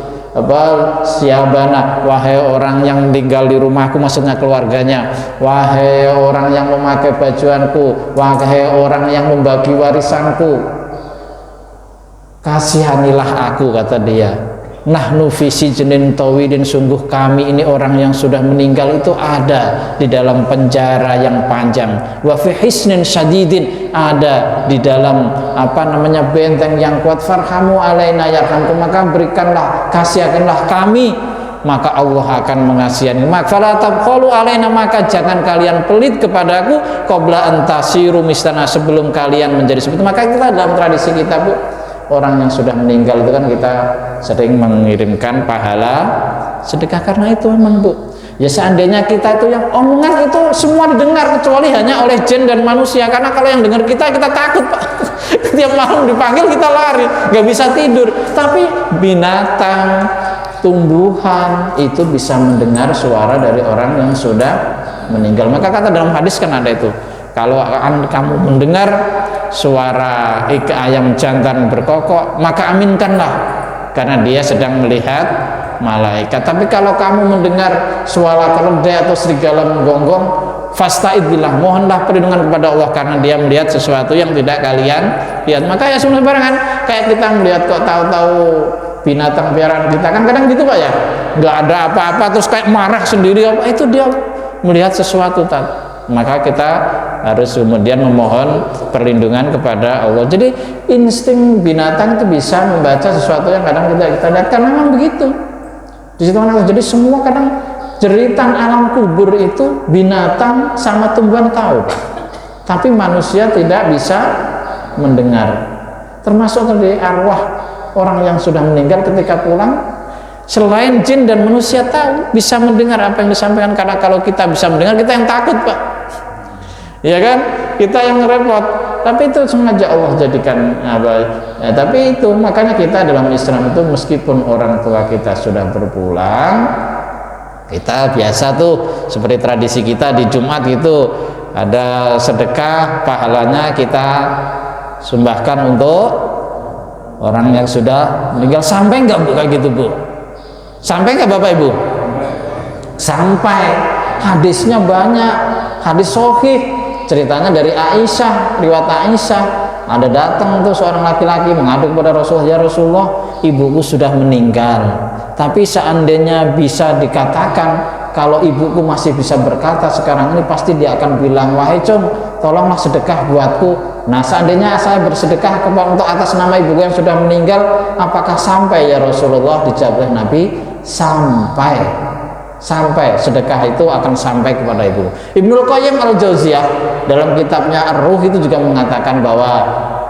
siabana, wahai orang yang tinggal di rumahku, maksudnya keluarganya, wahai orang yang memakai bajuanku, wahai orang yang membagi warisanku, kasihanilah aku, kata dia. Nahnu fi sijnin tawilin, sungguh kami ini orang yang sudah meninggal itu ada di dalam penjara yang panjang, wa fi hisnin syadidin, ada di dalam benteng yang kuat, farhamu alaina yarhamkum, maka berikanlah, kasihankanlah kami, maka Allah akan mengasihani. Maka fala tabkhalu alaina, maka jangan kalian pelit kepadaku, qabla antasiru mistana, sebelum kalian menjadi seperti. Maka kita dalam tradisi kita, Bu, orang yang sudah meninggal itu kan kita sering mengirimkan pahala sedekah, karena itu memang, Bu, Ya seandainya kita itu yang omongan itu semua didengar kecuali hanya oleh jin dan manusia, karena kalau yang dengar kita takut Pak. Tiap malam dipanggil kita lari, nggak bisa tidur. Tapi binatang, tumbuhan itu bisa mendengar suara dari orang yang sudah meninggal. Maka kata dalam hadis kan ada itu, kalau kamu mendengar suara ayam jantan berkokok, maka aminkanlah, karena dia sedang melihat malaikat. Tapi kalau kamu mendengar suara keledai atau serigala menggonggong, fasta'id billah, mohonlah perlindungan kepada Allah, karena dia melihat sesuatu yang tidak kalian lihat. Maka ya semua barengan, kayak kita melihat kok tahu-tahu binatang piaraan kita kan kadang gitu Pak ya, nggak ada apa-apa terus kayak marah sendiri, apa itu dia melihat sesuatu maka kita harus kemudian memohon perlindungan kepada Allah. Jadi insting binatang itu bisa membaca sesuatu yang kadang kita lihat, karena memang begitu. Di situ mana? Jadi semua kadang jeritan alam kubur itu binatang sama tumbuhan tahu, tapi manusia tidak bisa mendengar. Termasuk tadi arwah orang yang sudah meninggal ketika pulang, selain jin dan manusia tahu, bisa mendengar apa yang disampaikan. Karena kalau kita bisa mendengar, kita yang takut Pak, ya kan, kita yang repot. Tapi itu sengaja Allah jadikan ya, tapi itu makanya kita dalam Islam itu meskipun orang tua kita sudah berpulang, kita biasa tuh seperti tradisi kita di Jumat gitu, ada sedekah, pahalanya kita sumbahkan untuk orang yang sudah meninggal. Sampai enggak Bu kayak gitu Bu? Sampai enggak Bapak Ibu? Sampai. Hadisnya banyak, hadis sahih. Ceritanya dari Aisyah, riwayat Aisyah, ada datang tuh seorang laki-laki mengadu kepada Rasulullah, ya Rasulullah, ibuku sudah meninggal, tapi seandainya bisa dikatakan kalau ibuku masih bisa berkata sekarang ini, pasti dia akan bilang, wahai Cung, tolonglah sedekah buatku. Nah seandainya saya bersedekah untuk atas nama ibuku yang sudah meninggal, apakah sampai ya Rasulullah? Dijawab oleh Nabi, sampai sedekah itu akan sampai kepada ibu. Ibnul Qayyim al-Jauziyah dalam kitabnya Ar-Ruh itu juga mengatakan bahwa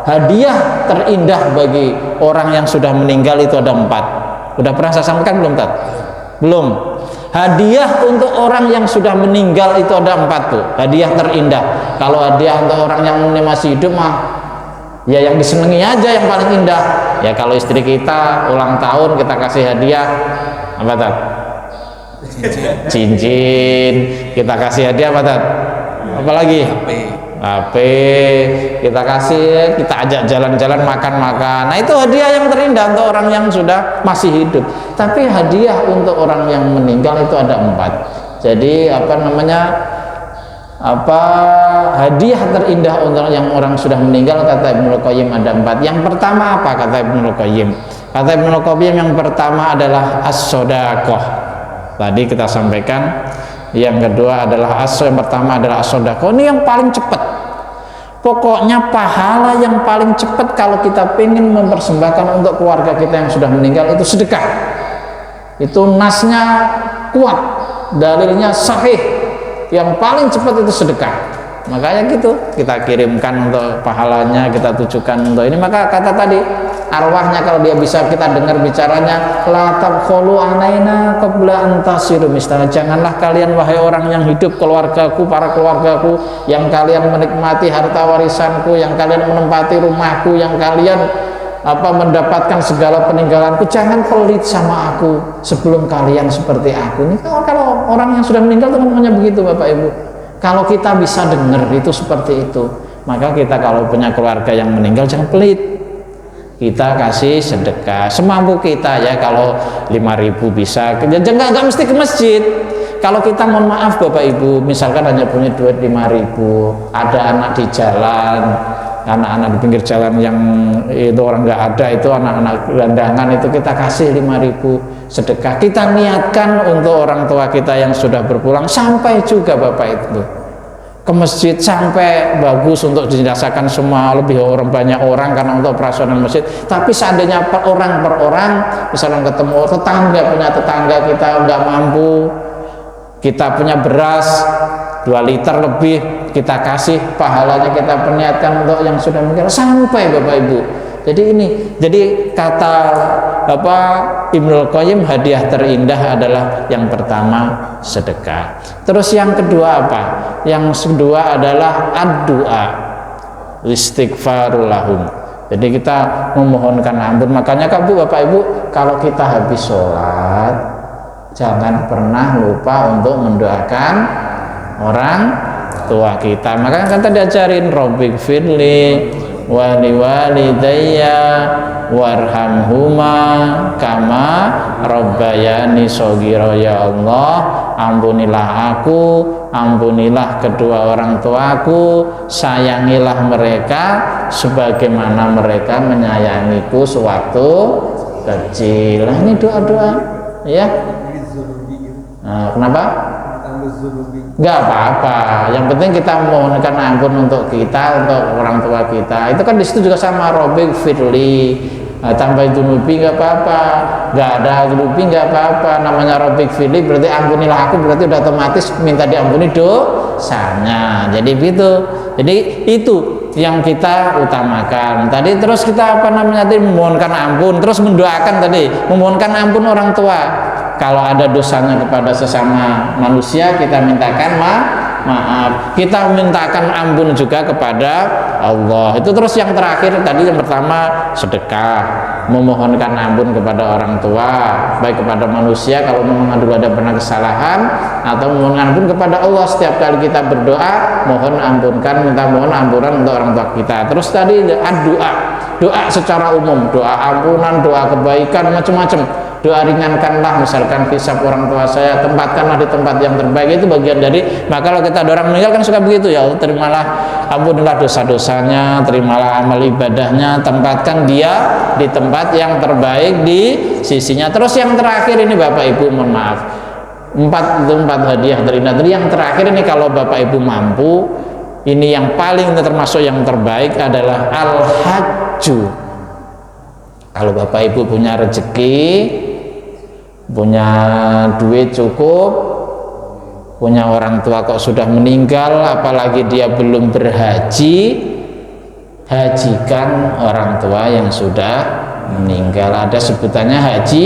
hadiah terindah bagi orang yang sudah meninggal itu ada 4. Udah pernah saya sampaikan belum Tat? Belum. Hadiah untuk orang yang sudah meninggal itu ada 4 tuh, hadiah terindah. Kalau hadiah untuk orang yang masih hidup mah ya yang disenangi aja yang paling indah. Ya kalau istri kita ulang tahun kita kasih hadiah apa Tat? Cincin. Kita kasih hadiah apa Tat? Apalagi? HP. Kita kasih, kita ajak jalan-jalan, makan-makan. Nah itu hadiah yang terindah untuk orang yang sudah masih hidup. Tapi hadiah untuk orang yang meninggal itu ada 4. Jadi hadiah terindah untuk yang orang sudah meninggal, kata Ibnul Qayyim ada 4. Yang pertama apa kata Ibnul Qayyim? Kata Ibnul Qayyim yang pertama adalah as-sodaqoh. Tadi kita sampaikan. Yang kedua adalah yang pertama adalah as-sodaqoh. Ini yang paling cepat. Pokoknya pahala yang paling cepat kalau kita ingin mempersembahkan untuk keluarga kita yang sudah meninggal itu sedekah. Itu nasnya kuat, dalilnya sahih. Yang paling cepat itu sedekah. Makanya gitu, kita kirimkan untuk pahalanya, kita tujukan untuk ini. Maka kata tadi, arwahnya kalau dia bisa kita dengar bicaranya, la tabkhulu alaina qabla an tasiru mistana. Janganlah kalian wahai orang yang hidup, keluargaku, para keluargaku, yang kalian menikmati harta warisanku, yang kalian menempati rumahku, yang kalian mendapatkan segala peninggalanku, jangan pelit sama aku sebelum kalian seperti aku. Ini kalau orang yang sudah meninggal itu ngomongnya begitu Bapak Ibu. Kalau kita bisa dengar itu seperti itu, maka kita kalau punya keluarga yang meninggal jangan pelit. Kita kasih sedekah semampu kita ya. Kalau 5.000 bisa, jangan nggak mesti ke masjid. Kalau kita mohon maaf Bapak Ibu, misalkan hanya punya duit 5.000, ada anak di jalan, anak-anak di pinggir jalan yang itu orang nggak ada, itu anak-anak gelandangan, itu kita kasih 5.000 sedekah. Kita niatkan untuk orang tua kita yang sudah berpulang, sampai juga Bapak itu ke masjid, sampai bagus untuk dirasakan semua lebih banyak orang karena untuk operasional masjid. Tapi seandainya per orang, misalnya ketemu tetangga, punya tetangga kita nggak mampu, kita punya beras 2 liter lebih, kita kasih, pahalanya kita perniatkan untuk yang sudah meninggal, sampai Bapak Ibu Jadi kata Ibnul Qayyim, hadiah terindah adalah yang pertama sedekah. Terus yang kedua apa? Yang kedua adalah ad-du'a, istighfarul lahum. Jadi kita memohonkan ampun. Makanya Bapak Ibu, kalau kita habis sholat, jangan pernah lupa untuk mendoakan orang tua kita. Makanya kan tadi diajarin Rabbighfirli wali walidayya warhamhuma kama rabbayani shaghira. Ya Allah, ampunilah aku, ampunilah kedua orang tuaku, sayangilah mereka sebagaimana mereka menyayangiku sewaktu kecil. Nah, ini doa-doa ya. Nah, kenapa? Enggak apa-apa, yang penting kita memohonkan ampun untuk kita, untuk orang tua kita. Itu kan disitu juga sama Rabbighfirli, tambah dunubi nggak apa-apa, nggak ada dunubi nggak apa-apa. Namanya Rabbighfirli berarti ampunilah aku, berarti udah otomatis minta diampuni dosanya. Jadi begitu. Jadi itu yang kita utamakan tadi. Terus kita memohonkan ampun, terus mendoakan tadi, memohonkan ampun orang tua. Kalau ada dosanya kepada sesama manusia, kita mintakan maaf. Kita mintakan ampun juga kepada Allah. Itu terus yang terakhir tadi, yang pertama sedekah, memohonkan ampun kepada orang tua, baik kepada manusia kalau memang ada pernah kesalahan, atau memohon ampun kepada Allah. Setiap kali kita berdoa, mohon ampunan untuk orang tua kita. Terus tadi doa secara umum, doa ampunan, doa kebaikan, macam-macam. Doa ringankanlah, misalkan hisab orang tua saya, tempatkanlah di tempat yang terbaik. Itu bagian dari, maka kalau kita ada orang meninggal kan suka begitu, ya Allah, terimalah, ampunilah dosa-dosanya, terimalah amal ibadahnya, tempatkan dia di tempat yang terbaik di sisinya. Terus yang terakhir ini Bapak Ibu, mohon maaf, empat hadiah terindah. Yang terakhir ini kalau Bapak Ibu mampu, ini yang paling termasuk yang terbaik adalah al-hajju. Kalau Bapak Ibu punya rezeki, punya duit cukup, punya orang tua kok sudah meninggal, apalagi dia belum berhaji, hajikan orang tua yang sudah meninggal. Ada sebutannya haji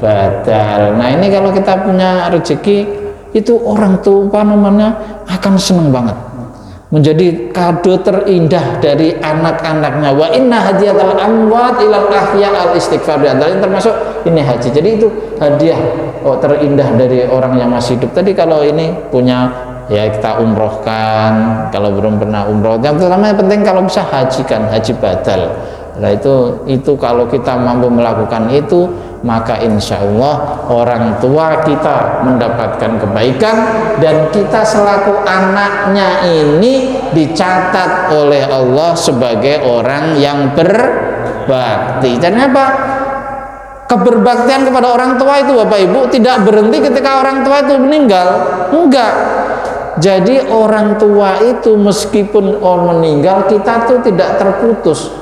badal. Nah, ini kalau kita punya rezeki, itu orang tua akan senang banget, menjadi kado terindah dari anak-anaknya. Wa inna hadiyatal amwat ilal ahya al istighfar, termasuk ini haji. Jadi itu hadiah terindah dari orang yang masih hidup. Tadi kalau ini punya, ya kita umrohkan, kalau belum pernah umroh. Yang pertama yang penting kalau bisa hajikan, haji badal. Nah itu kalau kita mampu melakukan itu, maka insya Allah orang tua kita mendapatkan kebaikan, dan kita selaku anaknya ini dicatat oleh Allah sebagai orang yang berbakti. Dan apa? Keberbaktian kepada orang tua itu Bapak Ibu tidak berhenti ketika orang tua itu meninggal. Enggak. Jadi orang tua itu meskipun meninggal, kita tuh tidak terputus.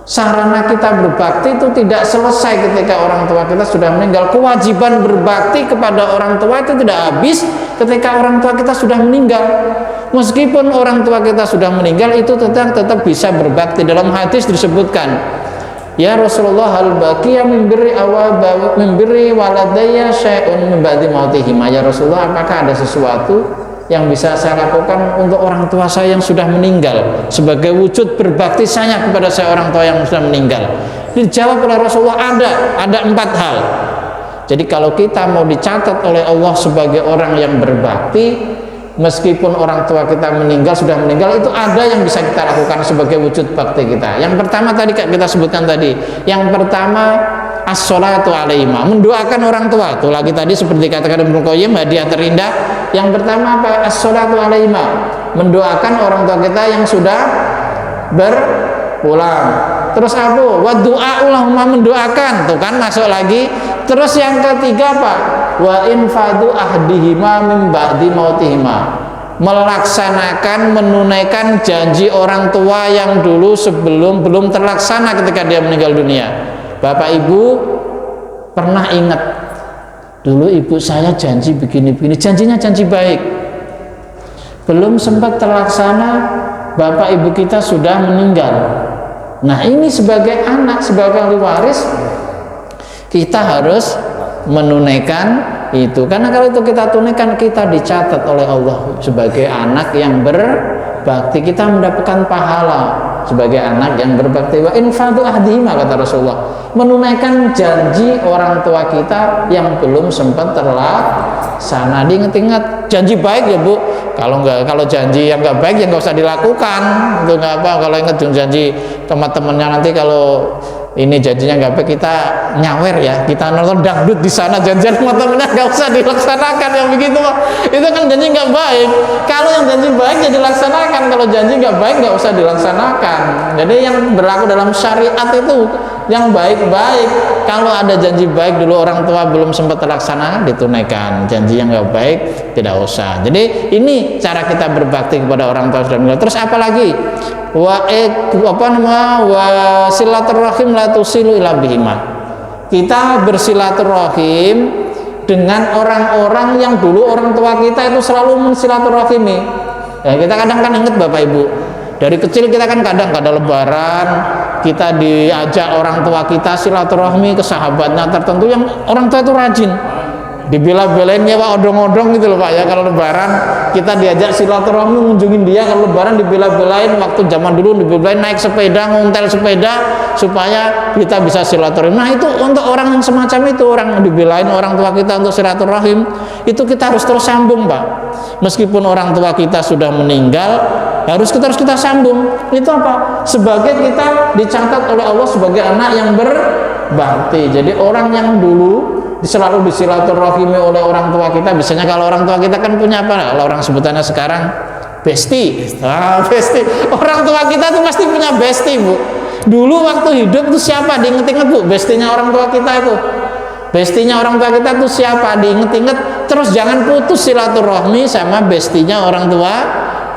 Sarana kita berbakti itu tidak selesai ketika orang tua kita sudah meninggal. Kewajiban berbakti kepada orang tua itu tidak habis ketika orang tua kita sudah meninggal. Meskipun orang tua kita sudah meninggal, itu tetap bisa berbakti. Dalam hadis disebutkan, ya Rasulullah, hal baqiya memberi waladaya syai'un min ba'di mautihima. Ya Rasulullah, apakah ada sesuatu yang bisa saya lakukan untuk orang tua saya yang sudah meninggal sebagai wujud berbakti saya kepada saya orang tua yang sudah meninggal? Dijawab oleh Rasulullah, ada 4 hal. Jadi kalau kita mau dicatat oleh Allah sebagai orang yang berbakti, meskipun orang tua kita sudah meninggal, itu ada yang bisa kita lakukan sebagai wujud bakti kita. Yang pertama tadi kita sebutkan tadi, yang pertama as-sholatu alaihima, mendoakan orang tua. Itu lagi tadi seperti katakan Ibnu Qayyim, hadiah terindah. Yang pertama apa? As-sholatu alaihima, mendoakan orang tua kita yang sudah berpulang. Terus apa? Wa du'aulahuma, mendoakan. Tuh kan masuk lagi. Terus yang ketiga apa? Wa infadu ahdihima min ba'di mautihima, melaksanakan, menunaikan janji orang tua yang dulu sebelum belum terlaksana ketika dia meninggal dunia. Bapak Ibu pernah ingat dulu ibu saya janji begini-begini, janjinya janji baik, belum sempat terlaksana, bapak ibu kita sudah meninggal. Nah ini sebagai anak, sebagai ahli waris, kita harus menunaikan itu, karena kalau itu kita tunaikan, kita dicatat oleh Allah sebagai anak yang berbakti, kita mendapatkan pahala sebagai anak yang berbakti. Wa infadu ahdihima, kata Rasulullah, menunaikan janji orang tua kita yang belum sempat terlaksana. Diingat-ingat janji baik ya Bu, kalau janji yang nggak baik ya nggak usah dilakukan, itu nggak apa. Kalau ingat janji teman-temannya, nanti kalau ini janjinya nggak baik, kita nyawer ya, kita nonton dangdut di sana, janjian sama temennya nggak usah dilaksanakan yang begitu Pak. Itu kan janji nggak baik. Kalau yang janji baik ya dilaksanakan, kalau janji nggak baik nggak usah dilaksanakan. Jadi yang berlaku dalam syariat itu yang baik-baik. Kalau ada janji baik dulu orang tua belum sempat terlaksana, ditunaikan. Janji yang nggak baik tidak usah. Jadi ini cara kita berbakti kepada orang tua sudah meninggal. Terus apa lagi? Wa silaturahim la tusilu ila bihima. Kita bersilaturahim dengan orang-orang yang dulu orang tua kita itu selalu mensilaturahimi. Ya, kita kadang kan ingat Bapak Ibu, dari kecil kita kan kadang ada lebaran, kita diajak orang tua kita silaturahmi ke sahabatnya tertentu yang orang tua itu rajin, dibela-belain ya Pak, odong-odong gitu loh Pak ya. Kalau lebaran kita diajak silaturahmi ngunjungin dia, kalau lebaran dibela-belain, waktu zaman dulu dibela-belain naik sepeda, ngontel sepeda supaya kita bisa silaturahim. Nah itu untuk orang yang semacam itu, orang dibelain orang tua kita untuk silaturahim, itu kita harus terus sambung Pak. Meskipun orang tua kita sudah meninggal, harus kita sambung. Itu apa? Sebagai kita dicatat oleh Allah sebagai anak yang berbakti. Jadi orang yang dulu selalu disilaturahimi oleh orang tua kita, biasanya kalau orang tua kita kan punya apa? Kalau orang sebutannya sekarang besti. Besti. Orang tua kita tuh pasti punya besti Bu. Dulu waktu hidup tuh siapa? Diinget-inget Bu, bestinya orang tua kita itu. Bestinya orang tua kita tuh siapa? Diinget-inget. Terus jangan putus silaturahmi sama bestinya orang tua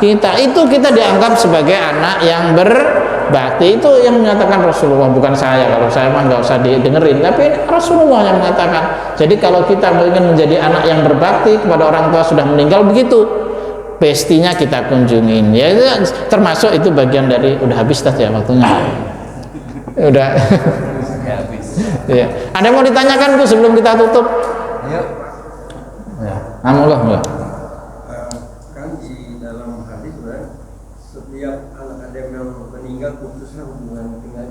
kita. Itu kita dianggap sebagai anak yang berbakti. Itu yang menyatakan Rasulullah, bukan saya. Kalau saya mah nggak usah didengerin, tapi Rasulullah yang mengatakan. Jadi kalau kita ingin menjadi anak yang berbakti kepada orang tua sudah meninggal, begitu bestinya kita kunjungin. Ya itu termasuk, itu bagian dari, udah habis ya waktunya. Udah. Ya. Ada yang mau ditanyakan Bu sebelum kita tutup? Ayo. Ya. Alhamdulillah. Kan di dalam hadis setiap anak Adam yang meninggal putuslah hubungan dengan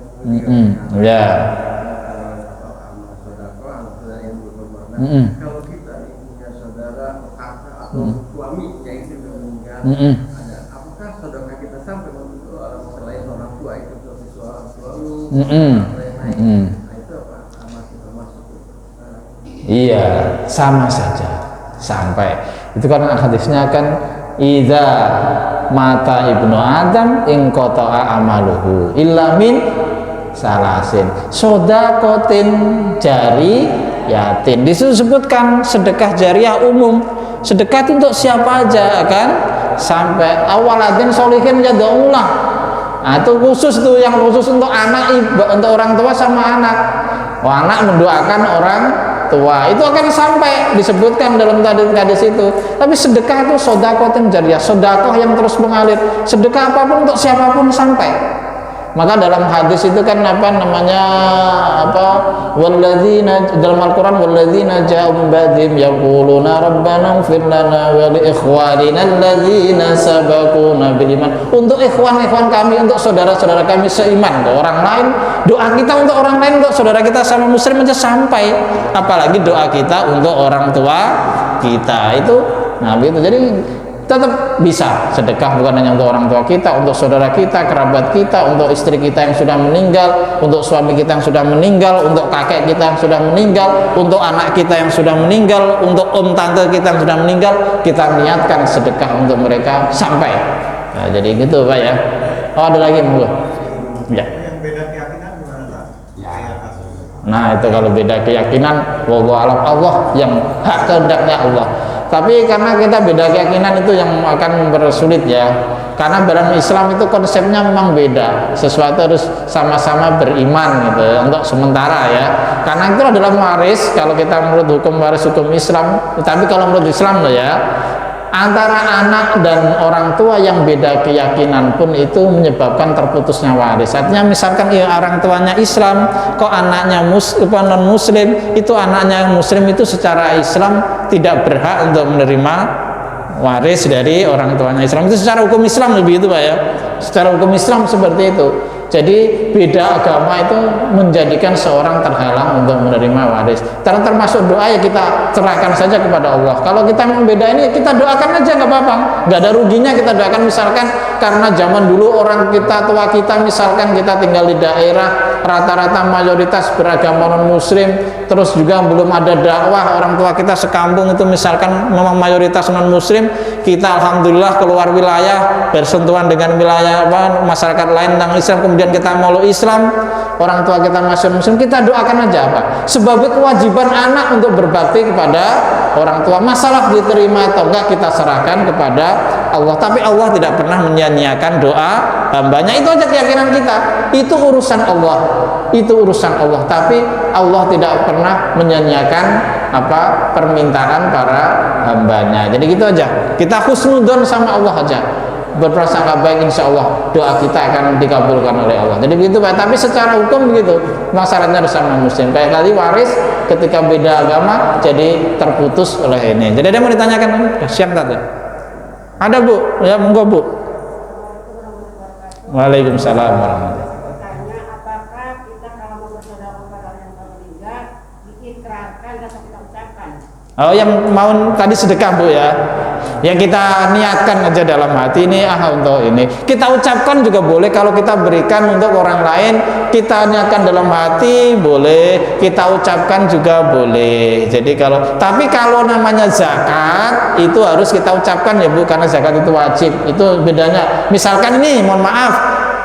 Ya. anak saudara, anak saudara yang berkorban. Kalau kita punya saudara, kakak atau suami yang istri meninggal, ada apakah saudara kita sampai selain orang tua itu seorang suami atau yang lain? Nah itu apa? Masih termasuk? Iya, sama saja. Sampai itu karena hadisnya kan idza mata ibnu adam in qata'a amaluhu illa min salasin sodakotin jariyatin. Disebutkan sedekah jariah umum, sedekah itu untuk siapa aja kan, sampai awaladin solihin yad'ullah. Nah itu khusus tuh, yang khusus untuk anak, untuk orang tua sama anak. Anak mendoakan orang tua, itu akan sampai disebutkan dalam hadis itu. Tapi sedekah itu sodakotin jariah, sodakoh yang terus mengalir. Sedekah apapun untuk siapapun sampai. Maka dalam hadis itu kan apa namanya, walladzina, dalam Al-Qur'an, walladzina ja'u min ba'dihim yaquluna rabbana ighfir lana wa li ikhwanina alladzina sabaquna bil iman. Untuk ikhwan-ikhwan kami, untuk saudara-saudara kami seiman. Untuk orang lain, doa kita untuk orang lain, untuk saudara kita sama muslim aja sampai, apalagi doa kita untuk orang tua kita itu. Nah begitu. Jadi tetap bisa sedekah, bukan hanya untuk orang tua kita, untuk saudara kita, kerabat kita, untuk istri kita yang sudah meninggal, untuk suami kita yang sudah meninggal, untuk kakek kita yang sudah meninggal, untuk anak kita yang sudah meninggal, untuk om tante kita yang sudah meninggal, kita niatkan sedekah untuk mereka sampai. Nah, jadi gitu Pak ya. Oh ada lagi Bu? Ya. Yang beda keyakinan gimana Pak? Nah itu kalau beda keyakinan, wallahu alam, Allah yang hak kehendaknya Allah. Tapi karena kita beda keyakinan itu yang akan mempersulit ya. Karena dalam Islam itu konsepnya memang beda. Sesuatu harus sama-sama beriman gitu ya, untuk sementara ya. Karena itu adalah waris kalau kita menurut hukum waris hukum Islam. Tapi kalau menurut Islam loh ya, antara anak dan orang tua yang beda keyakinan pun itu menyebabkan terputusnya waris. Artinya misalkan orang tuanya Islam, kok anaknya non muslim, itu anaknya yang muslim itu secara Islam tidak berhak untuk menerima waris dari orang tuanya Islam. Itu secara hukum Islam lebih itu Pak ya. Secara hukum Islam seperti itu. Jadi beda agama itu menjadikan seorang terhalang untuk menerima waris. Termasuk doa ya kita serahkan saja kepada Allah. Kalau kita memang beda ini kita doakan aja nggak apa-apa, nggak ada ruginya kita doakan. Misalkan karena zaman dulu orang kita tua kita misalkan kita tinggal di daerah rata-rata mayoritas beragama non muslim, terus juga belum ada dakwah, orang tua kita sekampung itu misalkan memang mayoritas non muslim, kita alhamdulillah keluar wilayah bersentuhan dengan wilayah masyarakat lain tentang Islam, kemudian kita meluk Islam, orang tua kita masih muslim, kita doakan aja apa? Sebagai kewajiban anak untuk berbakti kepada orang tua. Masalah diterima atau enggak kita serahkan kepada Allah. Tapi Allah tidak pernah menyia-nyiakan doa hambanya. Itu aja keyakinan kita. Itu urusan Allah. Itu urusan Allah. Tapi Allah tidak pernah menyia-nyiakan permintaan para hambanya. Jadi gitu aja. Kita husnudzon sama Allah aja. Berprasangka baik, insya Allah doa kita akan dikabulkan oleh Allah. Jadi begitu Pak. Tapi secara hukum begitu, masalahnya bersama muslim. Kayak tadi waris ketika beda agama jadi terputus oleh ini. Jadi ada yang mau ditanyakan? Siang tadi. Ada Bu? Ya monggo Bu. Waalaikumsalam warahmatullahi wabarakatuh. Bertanya, apakah kita kalau mau bersaudara kepada orang yang telah meninggal diikrarkan atau kita ucapkan? Oh, yang mau tadi sedekah Bu ya. Yang kita niatkan aja dalam hati ini untuk ini. Kita ucapkan juga boleh, kalau kita berikan untuk orang lain, kita niatkan dalam hati boleh, kita ucapkan juga boleh. Jadi tapi kalau namanya zakat itu harus kita ucapkan ya Bu, karena zakat itu wajib. Itu bedanya. Misalkan ini mohon maaf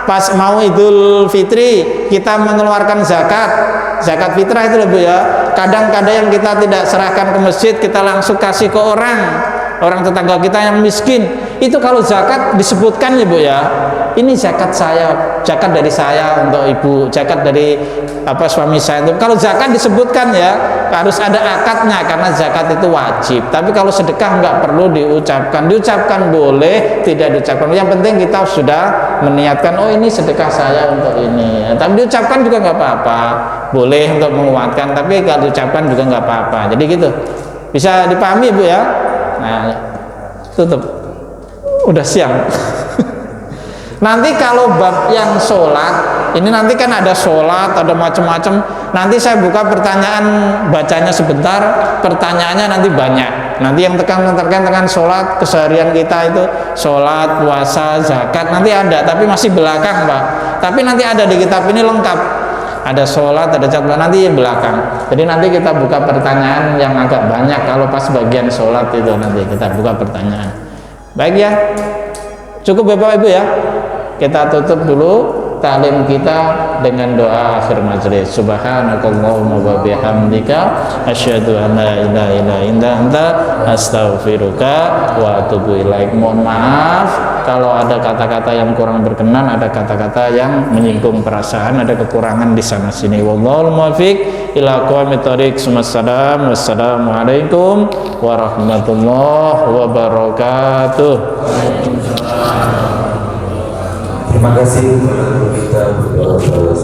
pas mau Idul Fitri kita mengeluarkan zakat fitrah itu loh Bu ya. Kadang-kadang yang kita tidak serahkan ke masjid, kita langsung kasih ke orang tetangga kita yang miskin. Itu kalau zakat disebutkan ya Bu ya, ini zakat saya, zakat dari saya untuk ibu, zakat dari suami saya. Kalau zakat disebutkan ya harus ada akadnya, karena zakat itu wajib. Tapi kalau sedekah nggak perlu diucapkan boleh, tidak diucapkan. Yang penting kita sudah meniatkan, oh ini sedekah saya untuk ini. Tapi diucapkan juga nggak apa-apa, boleh untuk menguatkan. Tapi kalau diucapkan juga nggak apa-apa. Jadi gitu, bisa dipahami Bu ya. Nah, tutup. Udah siang. Nanti kalau bab yang sholat, ini nanti kan ada sholat, ada macam-macam. Nanti saya buka pertanyaan, bacanya sebentar, pertanyaannya nanti banyak. Nanti yang terkait dengan sholat, keseharian kita itu sholat, puasa, zakat, nanti ada. Tapi masih belakang Pak. Tapi nanti ada di kitab ini lengkap. Ada sholat, ada zakat, nanti belakang. Jadi nanti kita buka pertanyaan yang agak banyak kalau pas bagian sholat itu, nanti kita buka pertanyaan. Baik ya, cukup Bapak Ibu ya. Kita tutup dulu taklim kita dengan doa akhir majelis. Subhanakallahumma wa bihamdika asyhadu an la ilaha illa anta astaghfiruka wa atubu ilaik. Mohon maaf kalau ada kata-kata yang kurang berkenan, ada kata-kata yang menyinggung perasaan, ada kekurangan di sana sini. Wallahul muwaffiq ila aqwamit thoriq. Wassalamualaikum warahmatullahi wabarakatuh. Terima kasih kepada kita berdoa pada